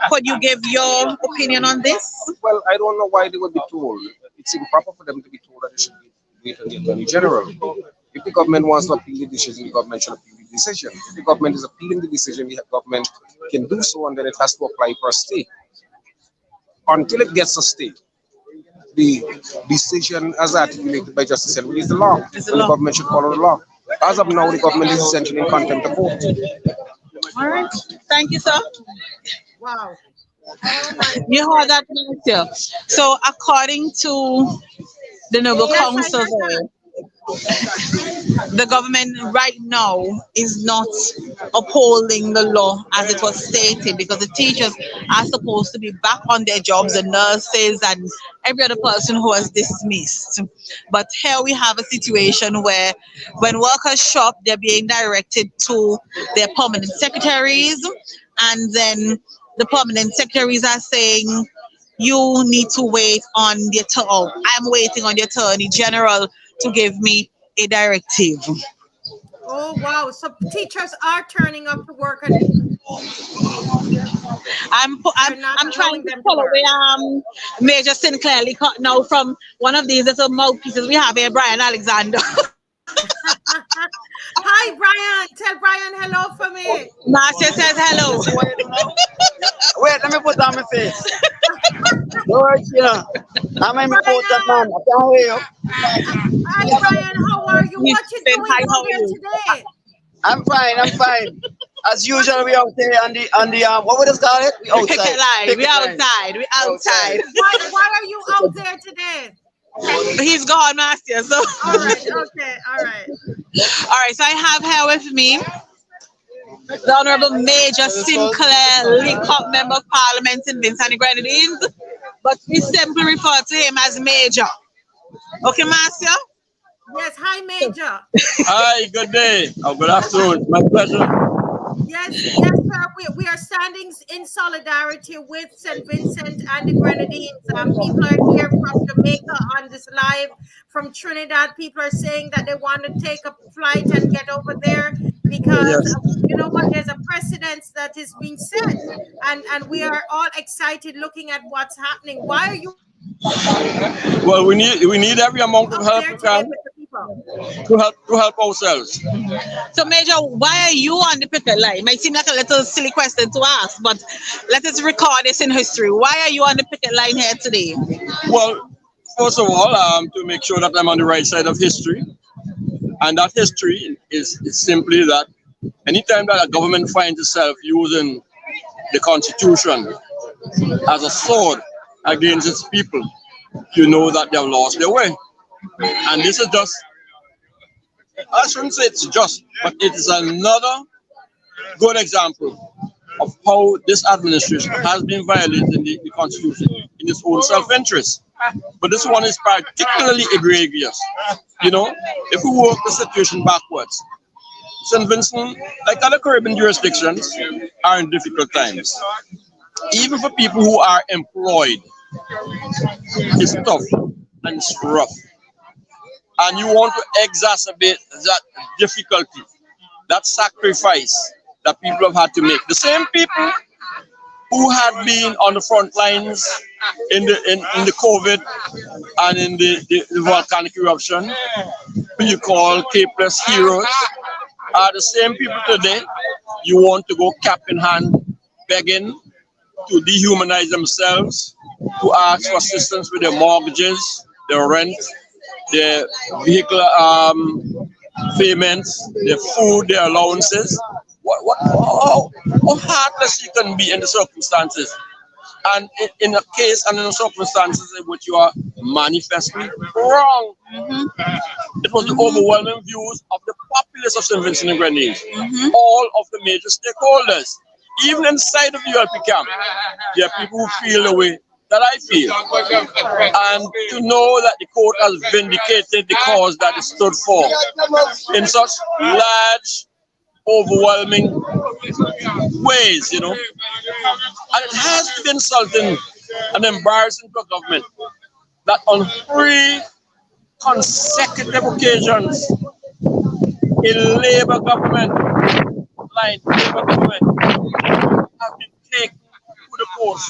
Could you give your opinion on this? Well, I don't know why they would be told. It's improper for them to be told that they should wait on the Attorney General. If the government wants to appeal the decision, the government should appeal the decision. If the government is appealing the decision, the government can do so, and then it has to apply for a stay. Until it gets a stay, the decision as articulated by Justice Henry is the law. And the government should follow the law. As of now, the government is essentially in contempt of court. All right. Thank you, sir. Wow. You heard that, Minister. So according to the Noble Council, the government right now is not upholding the law as it was stated, because the teachers are supposed to be back on their jobs, the nurses and every other person who was dismissed. But here we have a situation where when workers shop, they're being directed to their permanent secretaries, and then the permanent secretaries are saying, you need to wait on the I'm waiting on the Attorney General to give me a directive. Oh wow! So teachers are turning up to work, and I'm trying to follow where Major Sinclair cut now from one of these little mouthpieces we have here, Brian Alexander. Hi, Brian. Tell Brian hello for me. Marcia says hello. Wait, let me put on my face. I'm an important man. I can't hear you. Hi, Brian. How are you? What you doing out there today? I'm fine. As usual, we out there on the what would you call it? We outside. We outside. Why are you out there today? He's gone, Marcia. So all right. So I have here with me the Honorable Major Sinclair, Leacock Member of Parliament in Vincent and Grenadines, but we simply refer to him as Major. Okay, Marcia? Yes, hi, Major. Hi, good day. Oh, good afternoon. My pleasure. Yes, sir. We are standing in solidarity with St. Vincent and the Grenadines. People are here from Jamaica on this live, from Trinidad. People are saying that they want to take a flight and get over there because Yes. you know what? There's a precedent that is being set, and we are all excited looking at what's happening. Why are you Well, we need every amount of up help there we today can with the people? to help ourselves. So, Major, why are you on the picket line? Might seem like a little silly question to ask, but let us record this in history. Why are you on the picket line here today? Well, first of all, to make sure that I'm on the right side of history, and that history is simply that anytime that a government finds itself using the Constitution as a sword against its people, you know that they have lost their way. And this is just, I shouldn't say it's just, but it is another good example of how this administration has been violating the Constitution in its own self-interest. But this one is particularly egregious. You know, if we work the situation backwards, St. Vincent, like other Caribbean jurisdictions, are in difficult times. Even for people who are employed, it's tough and it's rough. And you want to exacerbate that difficulty, that sacrifice that people have had to make. The same people who had been on the front lines in the COVID and in the volcanic eruption, who you call K-plus heroes, are the same people today you want to go cap in hand, begging to dehumanize themselves, to ask for assistance with their mortgages, their rent, their vehicle payments, their food, their allowances. How heartless you can be in the circumstances. And in a case and in the circumstances in which you are manifestly wrong. It was the overwhelming views of the populace of St. Vincent and Grenadines, all of the major stakeholders. Even inside of the ULP camp, there are people who feel the way that I feel. And to know that the court has vindicated the cause that it stood for in such large, overwhelming ways, you know. And it has to be insulting and embarrassing to a government that on 3 consecutive occasions, a Labour government, have been taken to the court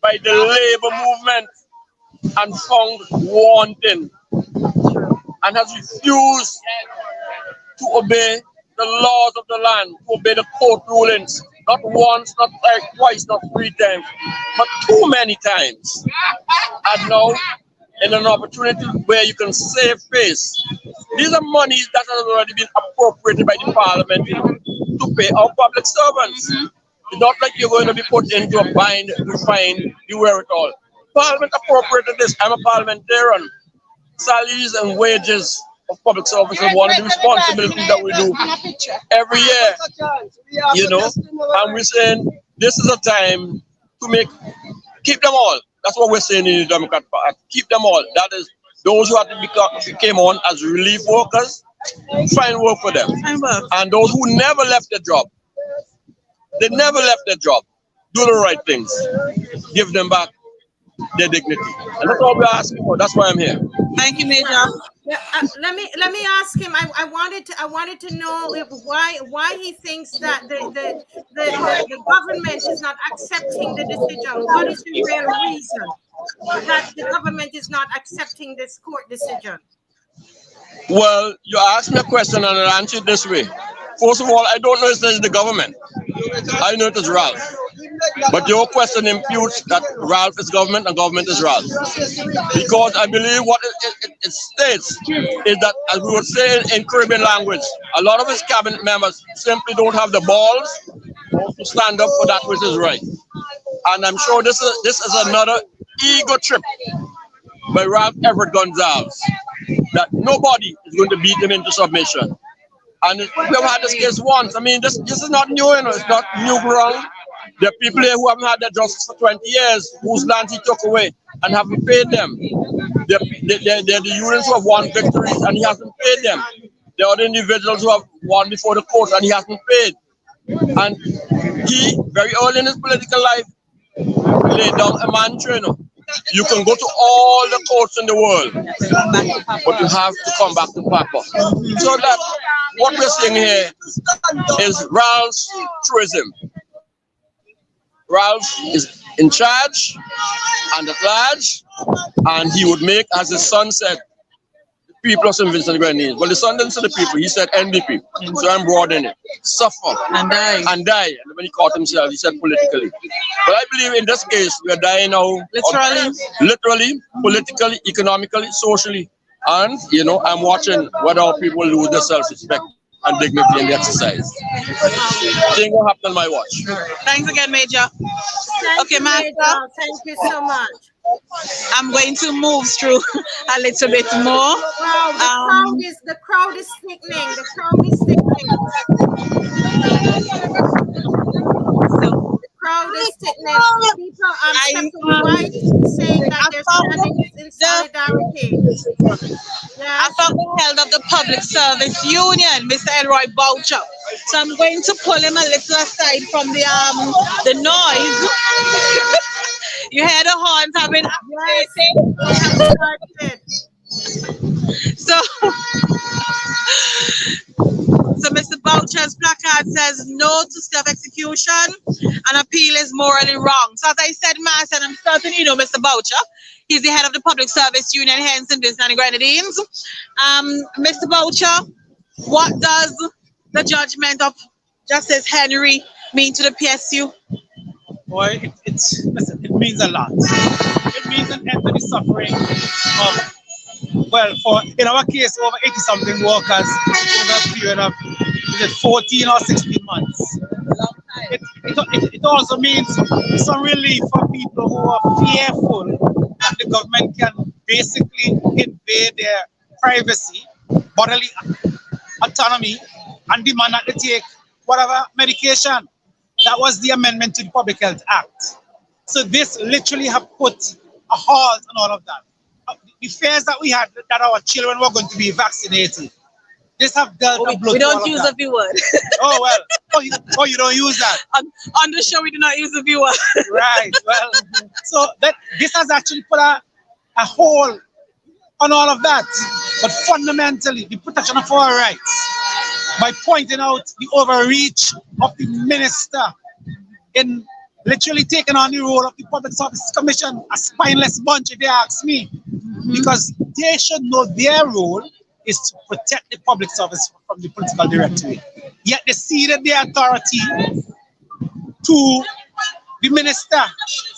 by the Labour movement and found wanting, and has refused to obey the laws of the land, to obey the court rulings, not once, not twice, not 3 times, but too many times. And now, in an opportunity where you can save face, these are monies that have already been appropriated by the parliament to pay our public servants. It's not like you're going to be put into a bind to find the wherewithal. Parliament appropriated this. I'm a parliamentarian. Salaries and wages of public servants is one of the responsibilities that we do every year. You know, and we're saying this is a time to keep them all. That's what we're saying in the Democrat Party. Keep them all. That is, those who had to came on as relief workers, find work for them. And those who never left their job, they never left their job. Do the right things. Give them back their dignity. And that's all we're asking for. That's why I'm here. Thank you, Major. Yeah, let me ask him. I wanted to know why he thinks that the government is not accepting the decision. What is the real reason that the government is not accepting this court decision? Well, you asked me a question and I'll answer it this way. First of all, I don't know if this is the government. I know it is Ralph. But your question imputes that Ralph is government and government is Ralph. Because I believe what it states is that, as we would say in Caribbean language, a lot of his cabinet members simply don't have the balls to stand up for that which is right. And I'm sure this is another ego trip by Ralph Gonsalves, that nobody is going to beat him into submission. And we have had this case once. I mean, this is not new, you know, it's not new ground. There are people here who haven't had their justice for 20 years, whose land he took away and haven't paid them. They're the unions who have won victories and he hasn't paid them. There are the individuals who have won before the court and he hasn't paid. And he, very early in his political life, laid down a mantra, you know. You can go to all the courts in the world, but you have to come back to Papa. So that what we're seeing here is Ralph's truism. Ralph is in charge and at large, and he would make, as his son said, the people of St Vincent and Grenadines. Well, the son didn't say the people, he said NDP. So I'm broadening it. Suffer and die. And when he caught himself, he said politically. But I believe in this case, we are dying now. Literally, politically, economically, socially. And, you know, I'm watching whether our people lose their self-respect and dignity in the exercise. Thing will happen on my watch. Thanks again, Major. Okay, Master. Thank you so much. I'm going to move through a little bit more. Wow, the crowd is thickening. The crowd is thickening. The crowd is thickening. People are stepping white, saying that they're standing in solidarity. I found the head of the Public Service Union, Mr. Elroy Boucher. So I'm going to pull him a little aside from the noise. You hear the horns having So Mr. Boucher's placard says no to self-execution and appeal is morally wrong. So as I said, Master, and I'm certain you know Mr. Boucher, he's the head of the Public Service Union here in St Vincent and Grenadines. Mr. Boucher, what does the judgment of Justice Henry mean to the PSU? Boy, listen, it means a lot. It means an end to the suffering of, well, in our case, over 80-something workers over a period of 14 or 16 months. It also means some relief for people who are fearful that the government can basically invade their privacy, bodily autonomy, and demand that they take whatever medication. That was the amendment to the Public Health Act. So this literally have put a halt on all of that. The fears that we had that our children were going to be vaccinated, this have dealt a blow. We don't use a V word. Oh, well. Oh, you don't use that? On the show, we do not use the V word. Right. Well, so this has actually put a hold on all of that. But fundamentally, the protection of our rights, by pointing out the overreach of the minister in literally taking on the role of the Public Service Commission, a spineless bunch, if you ask me, because they should know their role is to protect the public service from the political directory. Yet they ceded their authority to the minister,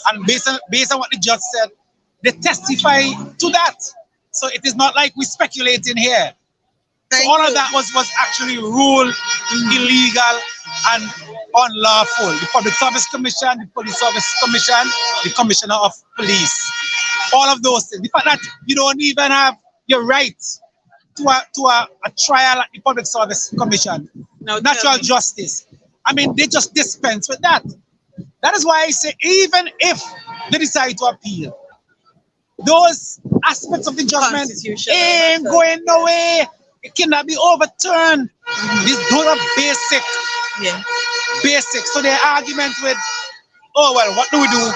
and based on what the judge said, they testify to that. So it is not like we're speculating here. So all of that was actually ruled illegal and unlawful. The Public Service Commission, the Police Service Commission, the Commissioner of Police, all of those things. The fact that you don't even have your right to a trial at the Public Service Commission, natural justice. I mean, they just dispense with that. That is why I say, even if they decide to appeal, those aspects of the judgment ain't going nowhere. It cannot be overturned. These are basic. Yeah. Basic. So their argument with, oh, well, what do we do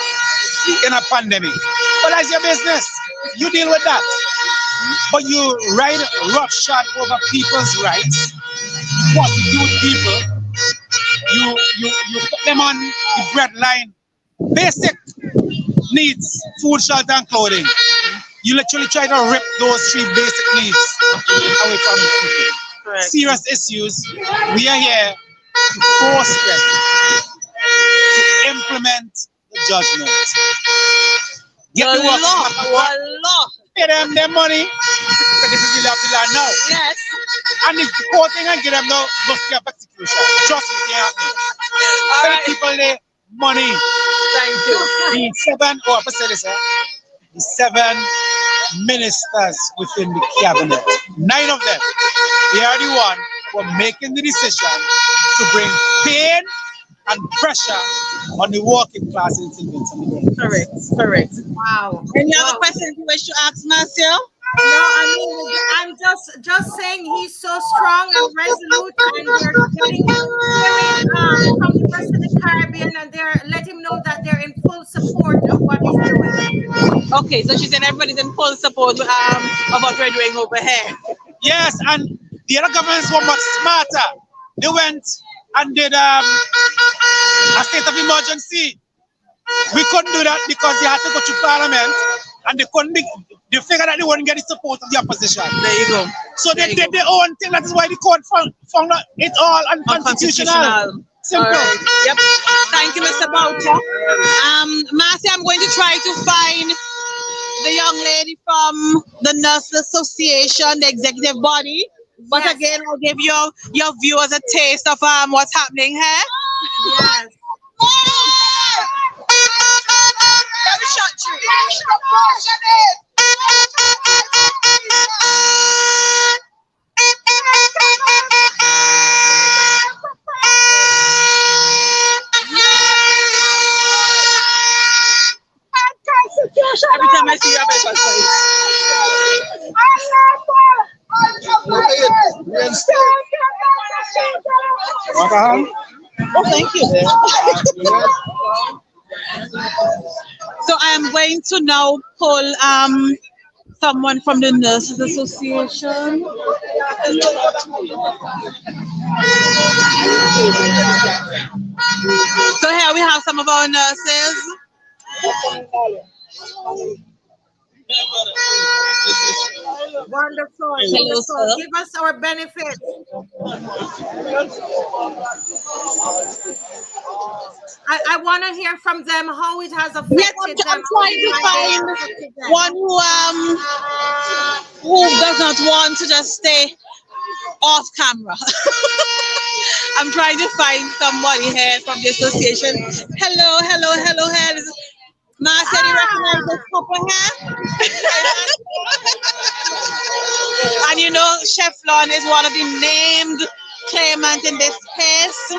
in a pandemic? Well, that's your business. You deal with that. But you ride roughshod over people's rights. What you do with people, you put them on the bread line. Basic needs, food, shelter, and clothing. You literally try to rip those three basic needs away from the people. Correct. Serious issues, we are here to force them to implement the judgment. Get the law. Pay them their money. Because this is the law of the land now. Yes. And the courting and get them no scare of execution. Trust me, it can't happen. Pay people their money. Thank you. The 7 ministers within the cabinet, 9 of them, they are the one for making the decision to bring pain and pressure on the working class in St Vincent. Correct. Wow. Any other questions you wish to ask Marcia? No, I mean, I'm just saying he's so strong and resolute, and they're getting hearing from the rest of the Caribbean, and they're letting him know that they're in full support of what he's doing. Okay, so she said everybody's in full support of what we're doing over here. Yes, and the other governments were much smarter. They went and did a state of emergency. We couldn't do that because they had to go to Parliament, and they figured that they wouldn't get the support of the opposition. There you go. So they did their own thing. That is why the court found it all unconstitutional. Simple. Right. Yep. Thank you, Mr. Boucher. Marcia, I'm going to try to find the young lady from the Nurses Association, the executive body. But Yes. again, I'll give your viewers a taste of what's happening here. Yes. Every time I see you, I better Oh, thank you. So I am going to now pull someone from the Nurses Association. So here we have some of our nurses. Wonderful. Hello, sir. Give us our benefits. I want to hear from them how it has affected Yes, them. I'm trying to find one who does not want to just stay off camera. I'm trying to find somebody here from the association. Hello. Marcia, do you recognize this couple here? And you know, Chef Lon is one of the named claimants in this case.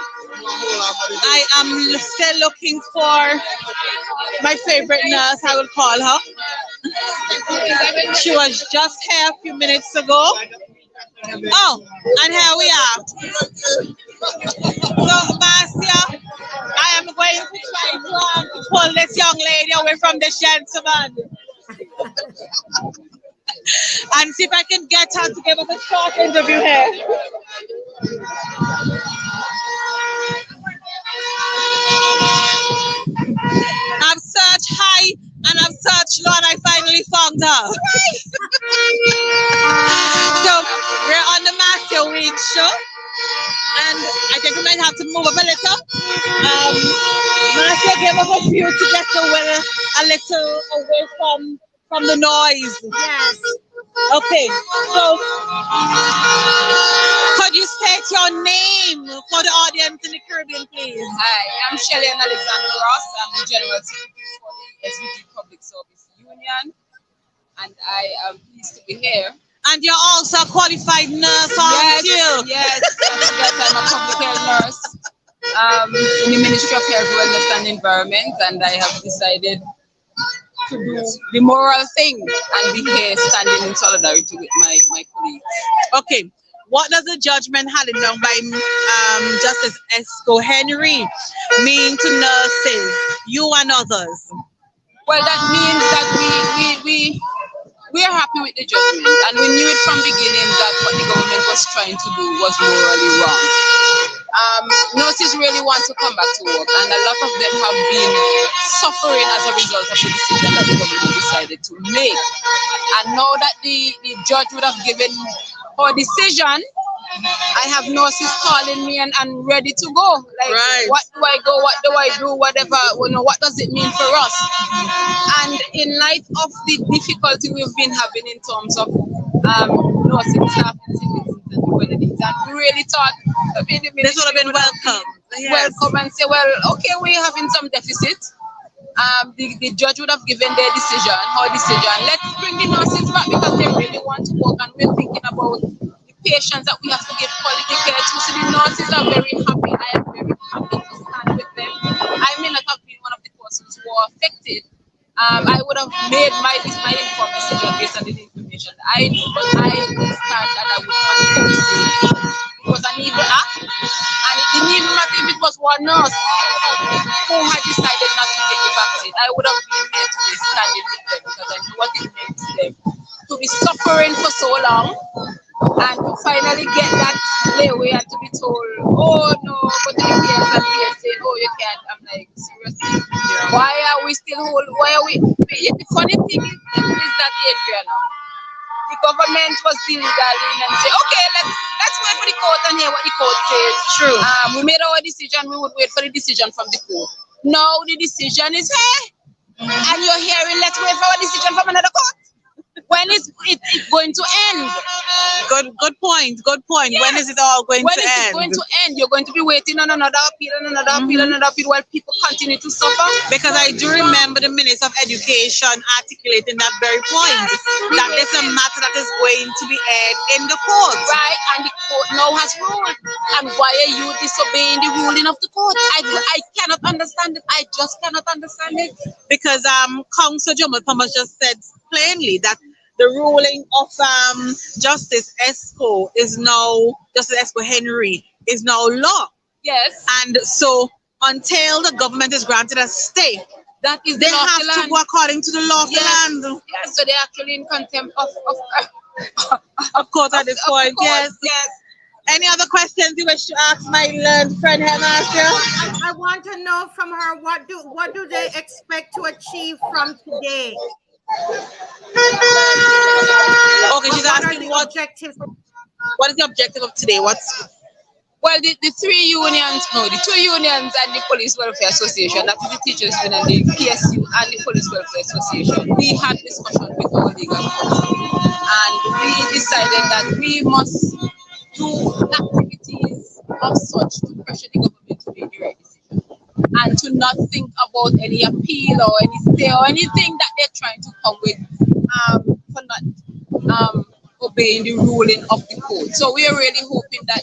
I am still looking for my favorite nurse, I will call her. She was just here a few minutes ago. Oh, and here we are. So, Marcia, I am going to try to pull this young lady away from this gentleman. And see if I can get her to give us a short interview here. I've searched high and I've searched low and I finally found her. So we're on the Marcia Week show. And I think we might have to move up a little. Marcia gave us a few to get away a little away from the noise. Yes. Okay, so could you state your name for the audience in the Caribbean, please? Hi, I'm Shelley Alexander Ross. I'm the General Secretary for the STVG Public Service Union, and I am pleased to be here. And you're also a qualified nurse, aren't you? Yes, I'm a public health nurse in the Ministry of Health, Wellness and Environment, and I have decided to do the moral thing and be here standing in solidarity with my colleagues. Okay, what does the judgment handed down by Justice Esco Henry mean to nurses, you and others? Well, that means that we are happy with the judgment, and we knew it from the beginning that what the government was trying to do was morally wrong. Nurses really want to come back to work, and a lot of them have been suffering as a result of the decision that the government decided to make. And now that the judge would have given her decision, I have nurses calling me and ready to go. Like, right. What do I go? What do I do? Whatever. What does it mean for us? And in light of the difficulty we've been having in terms of nursing staff in St Vincent and the Grenadines, and we really thought this would have been welcome. Yes. Welcome and say, well, okay, we're having some deficit. The judge would have given their decision, her decision. Let's bring the nurses back because they really want to work, and we're thinking about the patients that we have to give quality care to. So the nurses are very happy. I am very happy to stand with them. I may not have been one of the persons who are affected. I would have made my informed decision based on the information I knew, but I would stand and I would continue to say it was an evil act, and it didn't even matter if it was one nurse who had decided not to take the vaccine. I would have been here today standing with them because I knew what it meant to them to be suffering for so long and to finally get that layaway and to be told, oh no, but the PSA and PSA saying, oh you can't. I'm like, seriously? Why are we still the funny thing is that Adriana, the government was dilly-dallying and say, okay, let's wait for the court and hear what the court says. True. We made our decision, we would wait for the decision from the court. Now the decision is here, and you're hearing, let's wait for a decision from another court. When is it going to end? Good point. Yes. When is it all going to end? When is it going to end? You're going to be waiting on another appeal and another appeal and another appeal while people continue to suffer. Because I do remember the Minister of Education articulating that very point, that there's a matter that is going to be aired in the court. Right, and the court now has ruled. And why are you disobeying the ruling of the court? I cannot understand it. I just cannot understand it. Because Councillor Jomo Thomas just said plainly that the ruling of Justice Esco Henry is now law. Yes. And so until the government is granted a stay, that is they have to go according to the law of the land. Yes, so they're actually in contempt of course at this point. Yes. Any other questions you wish to ask my learned friend Hemasia? I want to know from her what do they expect to achieve from today? Okay, she's asking what is the objective of today? Well, the three unions, the two unions and the Police Welfare Association, that is the Teachers Union, the PSU and the Police Welfare Association, we had discussion with our legal counsel and we decided that we must do activities of such to pressure the government to make the right decision and to not think about any appeal or any stay or anything that they're trying to come with for not obeying the ruling of the court. So we are really hoping that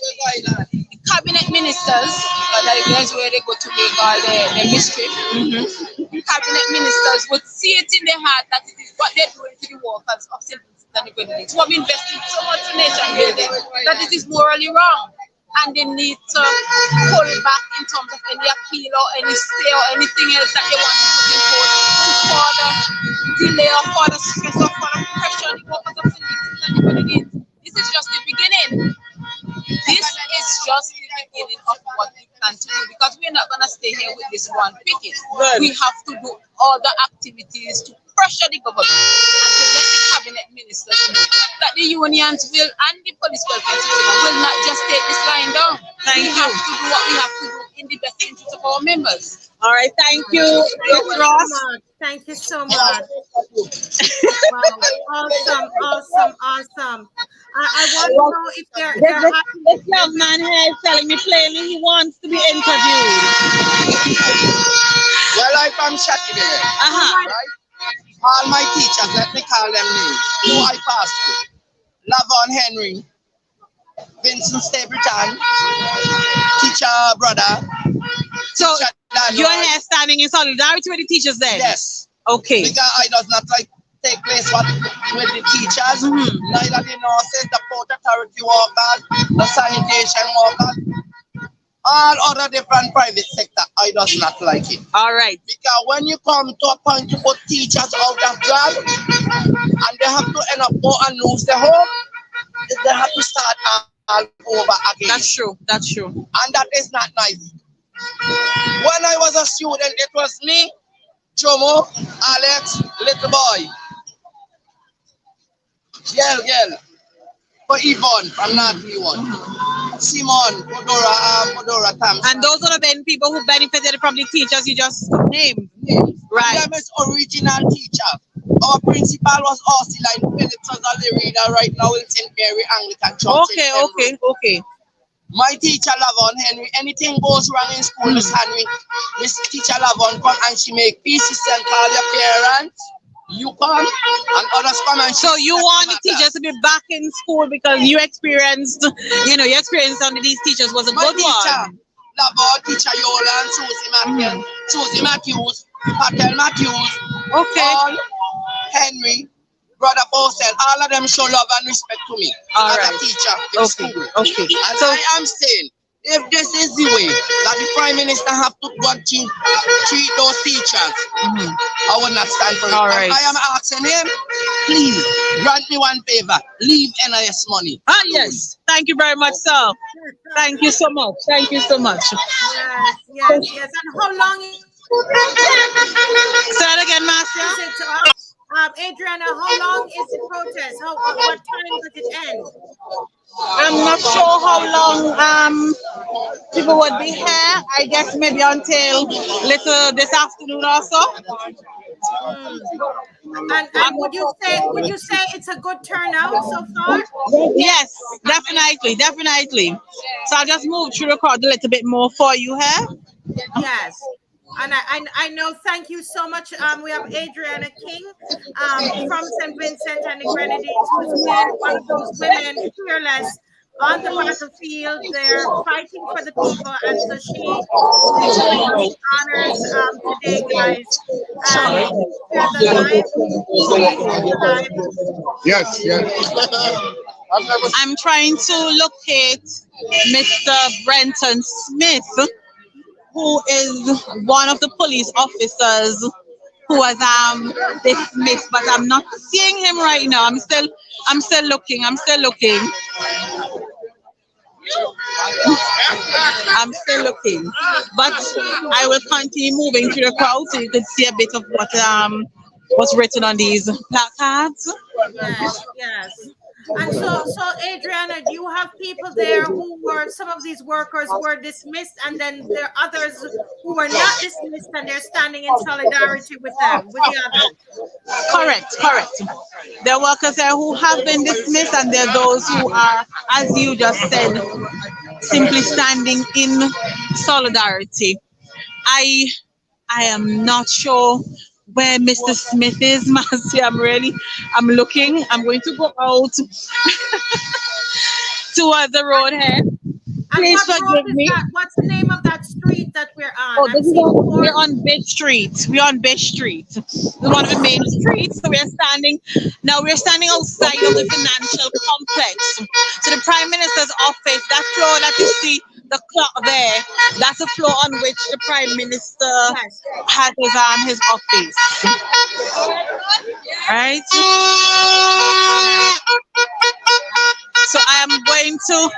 the cabinet ministers, that's where they go to make all their mischief, the cabinet ministers would see it in their heart that it is what they're doing to the workers of St Vincent and the Grenadines who have invested so much in nation building, that it is morally wrong. And they need to pull back in terms of any appeal or any stay or anything else that they want to put in court to further delay or further stress or further pressure on the workers of St Vincent and the Grenadines. This is just the beginning. This is just the beginning of what we plan to do, because we're not going to stay here with this one picket. We have to do other activities to pressure the government and to let the cabinet ministers know that the unions will and the police welfare system will not just take this line down. We have to do what we have to do in the best interest of our members. All right, thank you, Ross. Thank you so much. Wow, awesome. I want to know if this young man here is telling me plainly he wants to be interviewed. Well, I'm from Saturday, right? All my teachers, let me call them names, who I passed through. Lavon Henry, Vincent Stapleton, teacher brother. So you are here standing in solidarity with the teachers then? Yes. Okay. Because I does not like take place with the teachers, neither the nurses, the port authority workers, the sanitation workers, all other different private sector. I does not like it. All right. Because when you come to a point to put teachers out of job and they have to end up go and lose their home, they have to start all over again. That's true. And that is not nice. When I was a student, it was me, Jomo, Alex, little boy, girl, for Yvonne from North One, Simon, Podora Thompson. And those are the then people who benefited from the teachers you just named. Right. Them is original teacher. Our principal was Ursula Phillips, was the reader right now in St. Mary Anglican Church. Okay. My teacher Lavon Henry, anything goes wrong in school, Miss Teacher Lavon come and she make peace, she send call your parents, Yukon, and others come and So you want the teachers to be back in school because you experienced, your experience under these teachers was a my good teacher, one. Labo, teacher Yola, and Susie Matthews, Patel Matthews, Okay. all Henry, Brother Postel, all of them show love and respect to me All as right. a teacher in school. Okay. And So I am saying, if this is the way that the Prime Minister have to go and treat those teachers, I will not stand for it. All And right. I am asking him, please grant me one favor, leave NIS money. Ah, yes. Thank you very much, sir. Thank you so much. Thank you so much. Yes. And how long is Say that again, Marcia. it? Adriana, how long is the protest? What time does it end? I'm not sure how long people would be here. I guess maybe until little this afternoon or so. And would you say it's a good turnout so far? Yes, definitely. So I'll just move through the crowd a little bit more for you here. Yes. And I know, thank you so much. We have Adriana King from St Vincent and the Grenadines, who's been one of those women fearless on the battlefield. They're fighting for the people, and so she is doing us honors today, guys. Share the live. Yes. I'm trying to locate Mr. Brenton Smith, who is one of the police officers who was dismissed, but I'm not seeing him right now. I'm still looking. I'm still looking. But I will continue moving through the crowd so you could see a bit of what's written on these placards. Yes. And so Adriana, do you have people there who were, some of these workers were dismissed, and then there are others who were not dismissed and they're standing in solidarity with them, with the others? Correct. There are workers there who have been dismissed, and there are those who are, as you just said, simply standing in solidarity. I am not sure where Mr. Smith is, Marcy. I'm looking. I'm going to go out towards the road here. Please forgive me. What's the name of that street that we're on? We're on Bitch Street. We're on Bitch Street. It's one of the main streets. So we're standing outside of the financial complex. So the Prime Minister's office, that floor that you see, the clock there, that's the floor on which the Prime Minister has his office. Right? So I am going to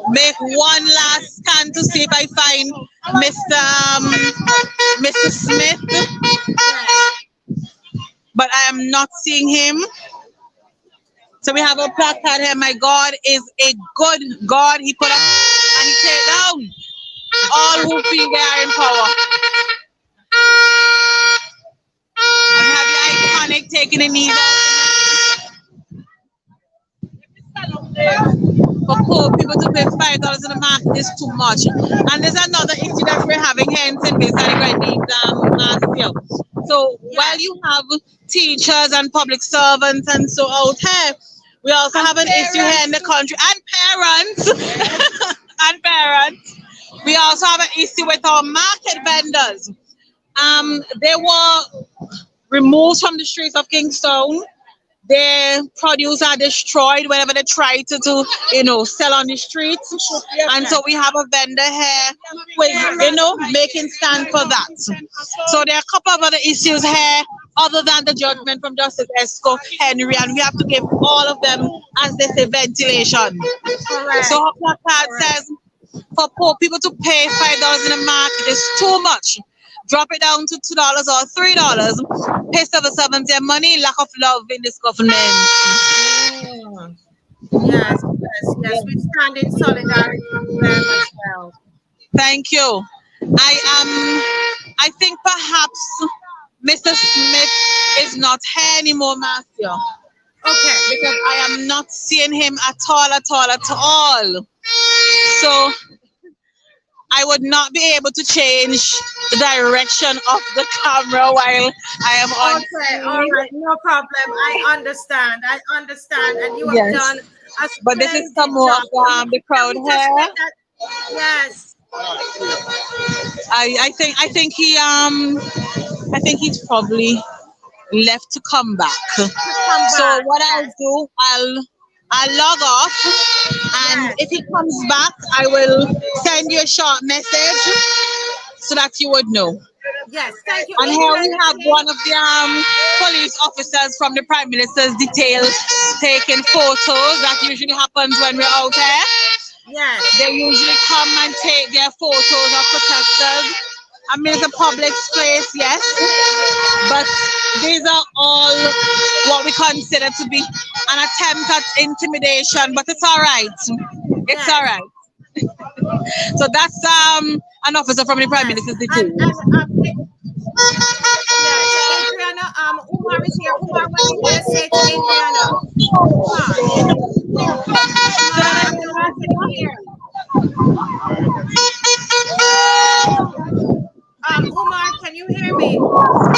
make one last scan to see if I find Mr. Smith, but I am not seeing him. So we have a placard here. My God is a good God. He put up and he said down all who feel they are in power. And we have the iconic taking a knee for poor people to pay $5 in the market is too much. And there's another issue that we're having here in St Vincent and Grenadines. So while you have teachers and public servants and so out here, we also have an issue here in the country, and parents. We also have an issue with our market vendors. They were removed from the streets of Kingston. Their produce are destroyed whenever they try to sell on the streets. And so we have a vendor here with, making stand for that. So there are a couple of other issues here other than the judgment from Justice Esco Henry, and we have to give all of them, as they say, ventilation. Correct. So her placard says, for poor people to pay $5 in the market is too much. Drop it down to $2 or $3. Pay civil servants their money. Lack of love in this government. Yes. We stand in solidarity with them as well. Thank you. I think perhaps Mr. Smith is not here anymore, Marcia. Okay. Because I am not seeing him at all. So I would not be able to change the direction of the camera while I am on Okay, all screen. right, no problem. I understand. I understand, and you have Yes. done a But this is some splendid more of job. the Can crowd we just here. make that? Yes. I think he's probably left to come back. To come So back. what I'll Yes. do, I'll log off, and Yes. if he comes back, I will send you a short message so that you would know. Yes. Thank you, And here we Adriana have King. one of the police officers from the Prime Minister's detail taking photos. That usually happens when we're out there. Yes. They usually come and take their photos of protesters. I mean, it's a public space, yes, but these are all what we consider to be an attempt at intimidation. But it's all right. It's Yes. all right. So that's an officer from the Prime Yes. Minister's And detail. yeah. So Adriana, Umar is here. Umar, what are you gonna say to Adriana? Umar. Umar Abdullah, can you hear? Umar, can you hear me? Umar.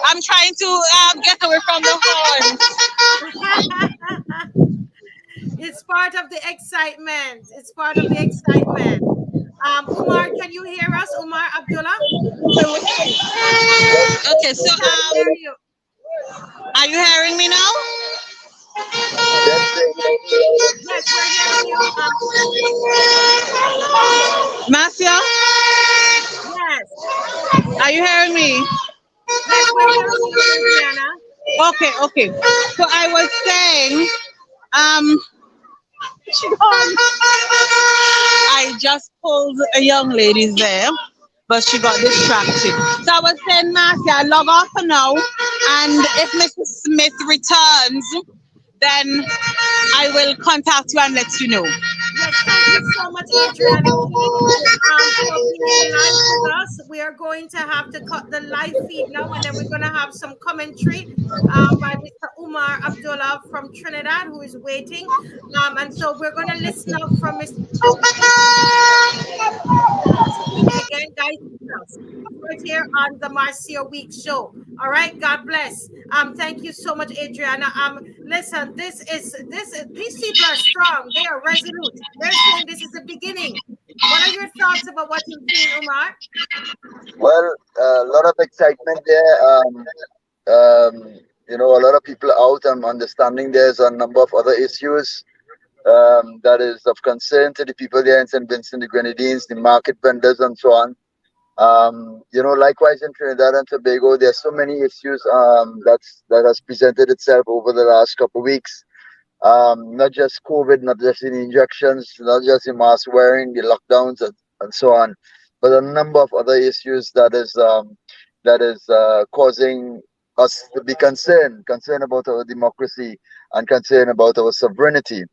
I'm trying to get away from the horn. It's part of the excitement. It's part of the excitement. Umar, can you hear us? Umar Abdullah? Okay, so We can't hear you. are you hearing me now? Yes, we're hearing you. Marcia, Yes. are you hearing me? Yes, we're hearing you, Adriana. Okay. So I was saying, I just pulled a young lady there, but she got distracted. So I was saying, Marcia, log off for now, and if Mrs. Smith returns, then I will contact you and let you know. Yes, thank you so much, Adriana King, for being live with us. We are going to have to cut the live feed now, and then we're going to have some commentary by Mr. Umar Abdullah from Trinidad, who is waiting. And so we're going to listen up from Mr. Again, guys, right here on the Marcia Week show. All right, God bless. Thank you so much, Adriana. Listen, these people are strong. They are resolute. They're saying this is the beginning. What are your thoughts about what you've seen, Umar? Well, a lot of excitement there. A lot of people out. I'm understanding there's a number of other issues that is of concern to the people there in St Vincent, the Grenadines, the market vendors, and so on. Likewise in Trinidad and Tobago, there's so many issues that has presented itself over the last couple of weeks. Not just COVID, not just in injections, not just in mask wearing, the lockdowns, and so on, but a number of other issues that is causing us to be concerned about our democracy and concerned about our sovereignty.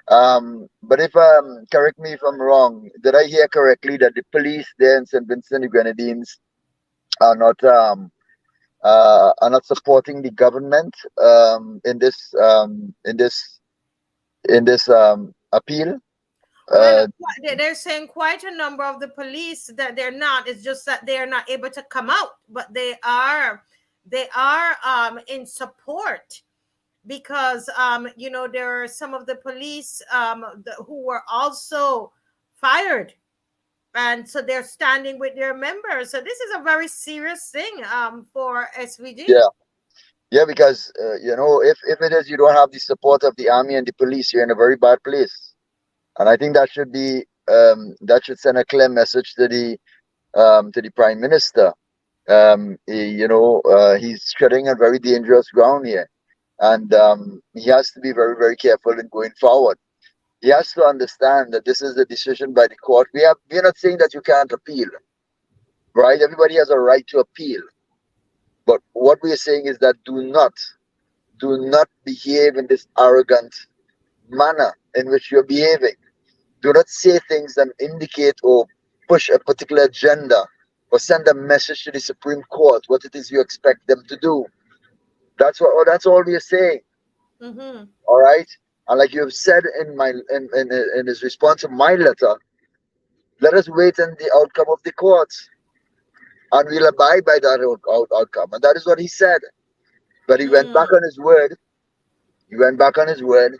But if correct me if I'm wrong, did I hear correctly that the police there in St Vincent, the Grenadines, are not supporting the government in this appeal? Well, they're saying quite a number of the police that they're not. It's just that they are not able to come out, but they are in support. Because there are some of the police who were also fired, and so they're standing with their members. So this is a very serious thing for SVG. Yeah, because if it is you don't have the support of the army and the police, you're in a very bad place. And I think that should be that should send a clear message to the Prime Minister. He's treading on very dangerous ground here. And he has to be very, very careful in going forward. He has to understand that this is a decision by the court. We're not saying that you can't appeal, right? Everybody has a right to appeal. But what we are saying is that do not behave in this arrogant manner in which you're behaving. Do not say things that indicate or push a particular agenda or send a message to the Supreme Court what it is you expect them to do. That's all we are saying. Mm-hmm. All right, and like you have said in his response to my letter, let us wait on the outcome of the courts, and we'll abide by that outcome. And that is what he said. But he went back on his word. He went back on his word.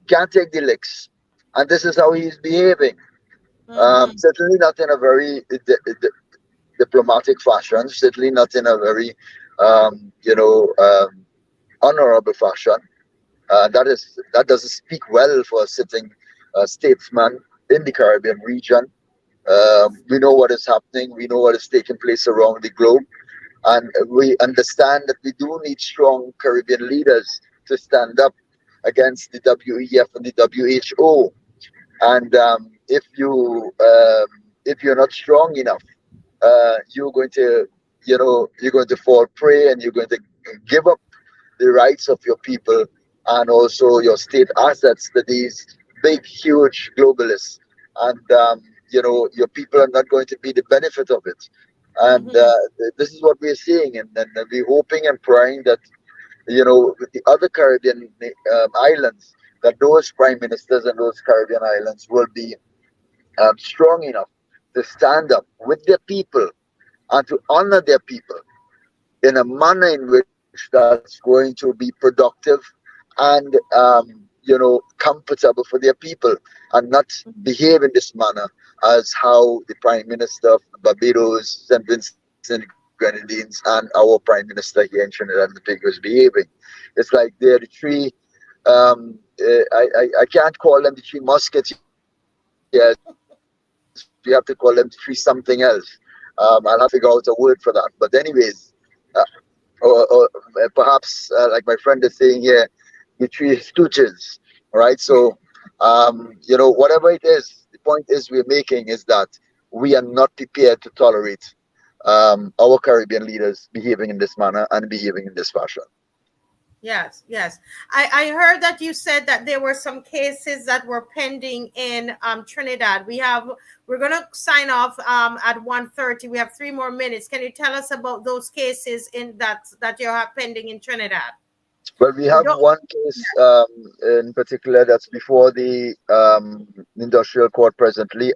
Can't take the licks. And this is how he's behaving. Certainly not in a very diplomatic fashion. Certainly not in a very, honorable fashion. That doesn't speak well for a sitting statesman in the Caribbean region. We know what is happening. We know what is taking place around the globe. And we understand that we do need strong Caribbean leaders to stand up against the WEF and the WHO. And if you're not strong enough, you're going to fall prey, and you're going to give up the rights of your people and also your state assets to these big, huge globalists. And your people are not going to be the benefit of it. And this is what we're seeing, and we're hoping and praying that with the other Caribbean islands, that those prime ministers and those Caribbean islands will be strong enough to stand up with their people and to honor their people in a manner in which that's going to be productive and comfortable for their people, and not behave in this manner as how the Prime Minister of Barbados, St Vincent, Grenadines, and our Prime Minister here in Trinidad and Tobago is behaving. It's like they're the three. I can't call them the three musketeers. We have to call them three something else. I'll have to figure out a word for that. But anyways, or perhaps like my friend is saying here, the three stooges. All right. So whatever it is, the point is we're making is that we are not prepared to tolerate our Caribbean leaders behaving in this manner and behaving in this fashion. Yes. I heard that you said that there were some cases that were pending in Trinidad. We're going to sign off at 1:30. We have 3 more minutes. Can you tell us about those cases that you have pending in Trinidad? Well, we have one case in particular that's before the industrial court presently,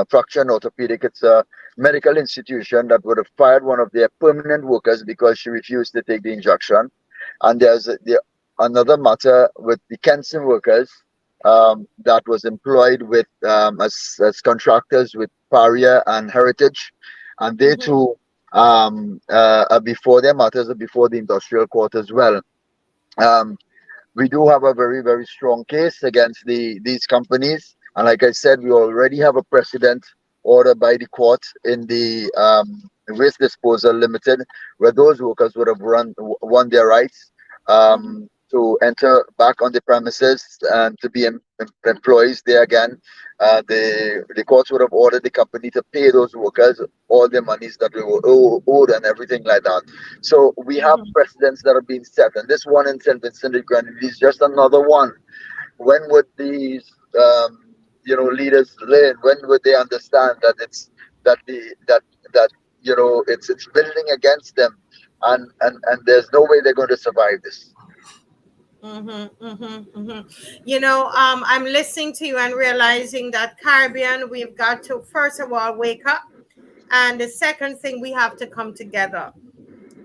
Fracture Orthopedic. It's a medical institution that would have fired one of their permanent workers because she refused to take the injection. And there's another matter with the Kenson workers that was employed with as contractors with Paria and Heritage, and they too are before their matters are before the industrial court as well. We do have a very, very strong case against these companies, and like I said, we already have a precedent order by the court in the Waste Disposal Limited, where those workers would have won their rights to enter back on the premises and to be employees there again. The courts would have ordered the company to pay those workers all their monies that they were owed and everything like that. So we have precedents that are being set, and this one in St Vincent and Grenadines is just another one. When would these leaders learn? When would they understand that it's building against them, and there's no way they're going to survive this. I'm listening to you and realizing that Caribbean, we've got to first of all wake up, and the second thing, we have to come together.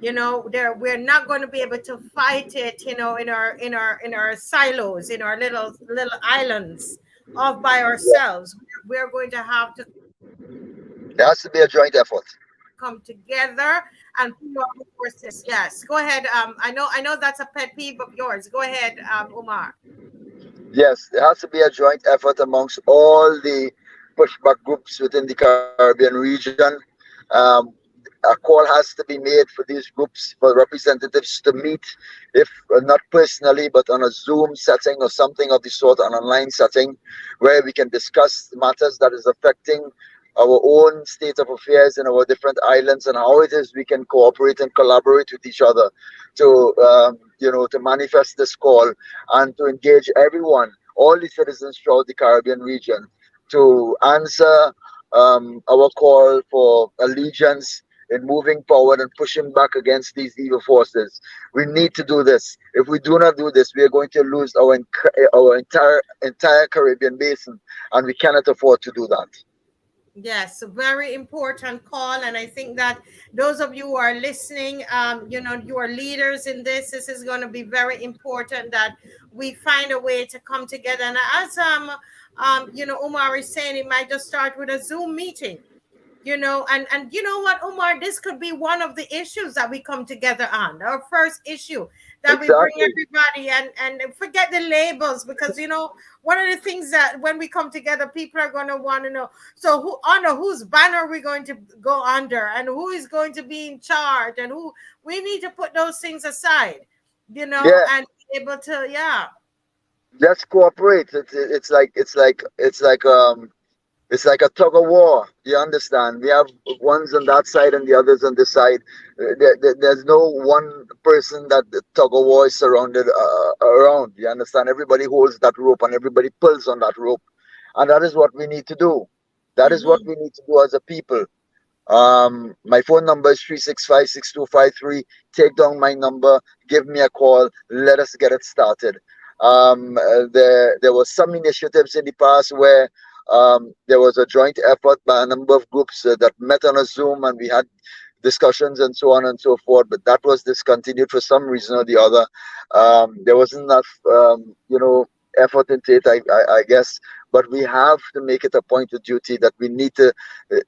We're not going to be able to fight it, in our silos, in our little islands, off by ourselves. We're going to have to. There has to be a joint effort. Come together and pull out the forces. Yes, go ahead. I know that's a pet peeve of yours. Go ahead, Umar. Yes, there has to be a joint effort amongst all the pushback groups within the Caribbean region. A call has to be made for these groups, for representatives to meet, if not personally, but on a Zoom setting or something of the sort, an online setting, where we can discuss matters that is affecting our own state of affairs in our different islands, and how it is we can cooperate and collaborate with each other to manifest this call and to engage everyone, all the citizens throughout the Caribbean region, to answer our call for allegiance in moving forward and pushing back against these evil forces. We need to do this. If we do not do this, we are going to lose our entire Caribbean basin, and we cannot afford to do that. Yes, a very important call, and I think that those of you who are listening, you are leaders in this. This is going to be very important that we find a way to come together. And as Umar is saying, it might just start with a Zoom meeting. And you know what, Umar, this could be one of the issues that we come together on, our first issue, that we bring Exactly. everybody and forget the labels, because one of the things that when we come together, people are going to want to know, so whose banner are we going to go under, and who is going to be in charge, and who we need to put those things aside, Yeah, and be able to, just cooperate. It's like a tug of war. You understand? We have ones on that side and the others on this side. There's no one person that the tug of war is surrounded around. You understand? Everybody holds that rope and everybody pulls on that rope, and that is what we need to do. That is what Mm-hmm. we need to do as a people. My phone number is 365-6253. Take down my number, give me a call, let us get it started. There was some initiatives in the past where there was a joint effort by a number of groups that met on a Zoom, and we had discussions and so on and so forth, but that was discontinued for some reason or the other. There wasn't enough effort into it, I guess. But we have to make it a point of duty that we need to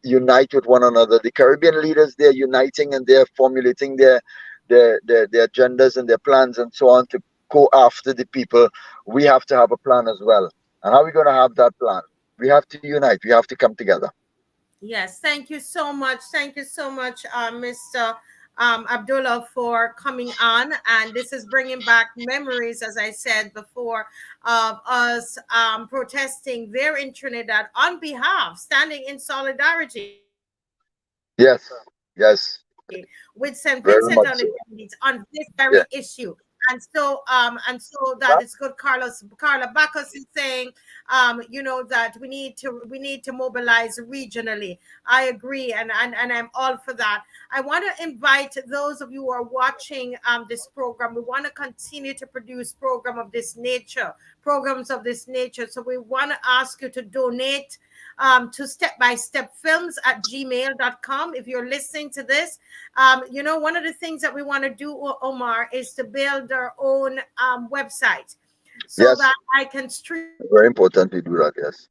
unite with one another. The Caribbean leaders, they're uniting and they're formulating their agendas and their plans and so on to go after the people. We have to have a plan as well. And how are we going to have that plan? We have to unite. We have to come together. Yes, thank you so much. Thank you so much, Mr. Abdullah, for coming on. And this is bringing back memories, as I said before, of us protesting there in Trinidad on behalf, standing in solidarity Yes, yes, with St very Vincent much on the so. Grenadines on this Yeah, very issue. And so that is good. Carla Bacchus is saying, that we need to mobilize regionally. I agree, and I'm all for that. I want to invite those of you who are watching this program. We want to continue to produce programs of this nature. So we want to ask you to donate to Step by Step Films at gmail.com. If you're listening to this, one of the things that we want to do, Omar, is to build our own website so yes, that I can stream very important to do that. Yes,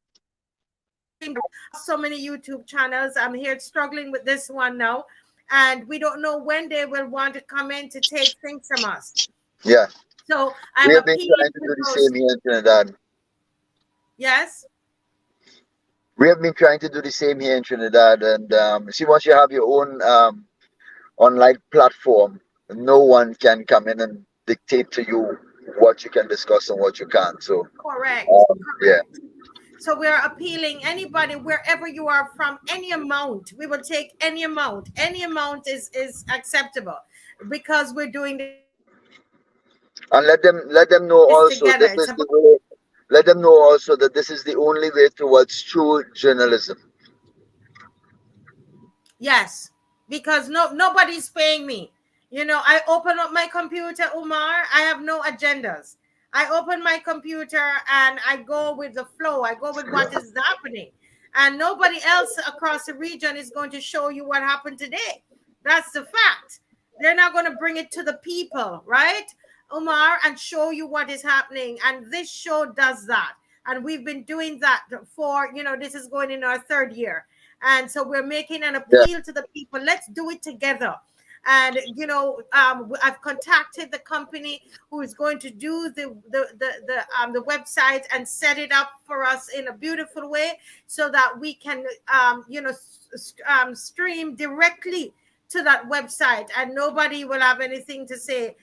so many YouTube channels. I'm here struggling with this one now, and we don't know when they will want to come in to take things from us. yeah. So We I'm have been appealing trying to to do the those. same here in Trinidad. Yes. We have been trying to do the same here in Trinidad, and see, once you have your own online platform, no one can come in and dictate to you what you can discuss and what you can't. So, Correct. yeah, Correct. So we're appealing anybody, wherever you are from, any amount. We will take any amount. Any amount is acceptable, because we're doing and let them know this also together. this It's is the about, way. Let them know also that this is the only way towards true journalism. yes, because nobody's paying me. I open up my computer, Umar. I have no agendas. I open my computer and I go with the flow. I go with what is happening. And nobody else across the region is going to show you what happened today. That's the fact. They're not going to bring it to the people, right, Umar, and show you what is happening. And this show does that. And we've been doing that for, this is going in our third year. And so we're making an Yeah, appeal to the people. Let's do it together. And I've contacted the company who is going to do the website and set it up for us in a beautiful way, so that we can stream directly to that website, and nobody will have anything to say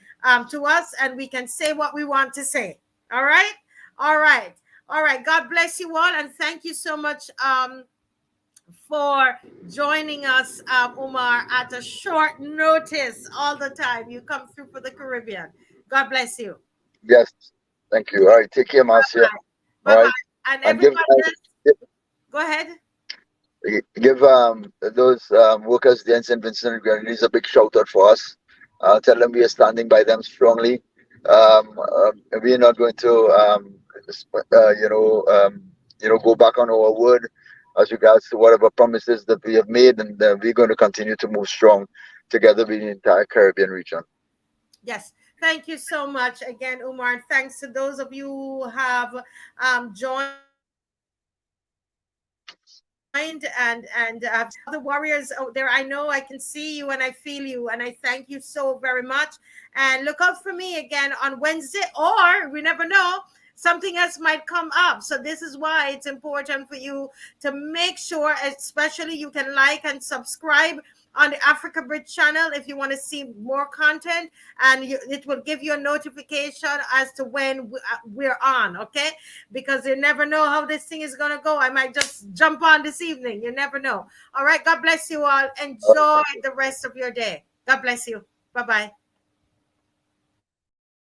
to us, and we can say what we want to say. All right, all right, all right. God bless you all, and thank you so much for joining us, Umar, at a short notice. All the time you come through for the Caribbean. God bless you. yes. Thank you. All right, take care, Marcia. Bye All bye. right, And and give everybody else, go ahead. give those workers there in St Vincent and Grenadines a big shout out for us. Tell them we are standing by them strongly. We are not going to go back on our word. as regards to whatever promises that we have made, and we're going to continue to move strong together with the entire Caribbean region. Yes. Thank you so much again, Umar. And thanks to those of you who have joined and the warriors out there. I know I can see you and I feel you, and I thank you so very much. And look out for me again on Wednesday, or we never know, something else might come up. So this is why it's important for you to make sure, especially, you can like and subscribe on the Africa Bridge channel if you want to see more content, and it will give you a notification as to when we're on, okay? Because you never know how this thing is going to go. I might just jump on this evening. You never know. All right. God bless you all. Enjoy the rest of your day. God bless you. Bye-bye.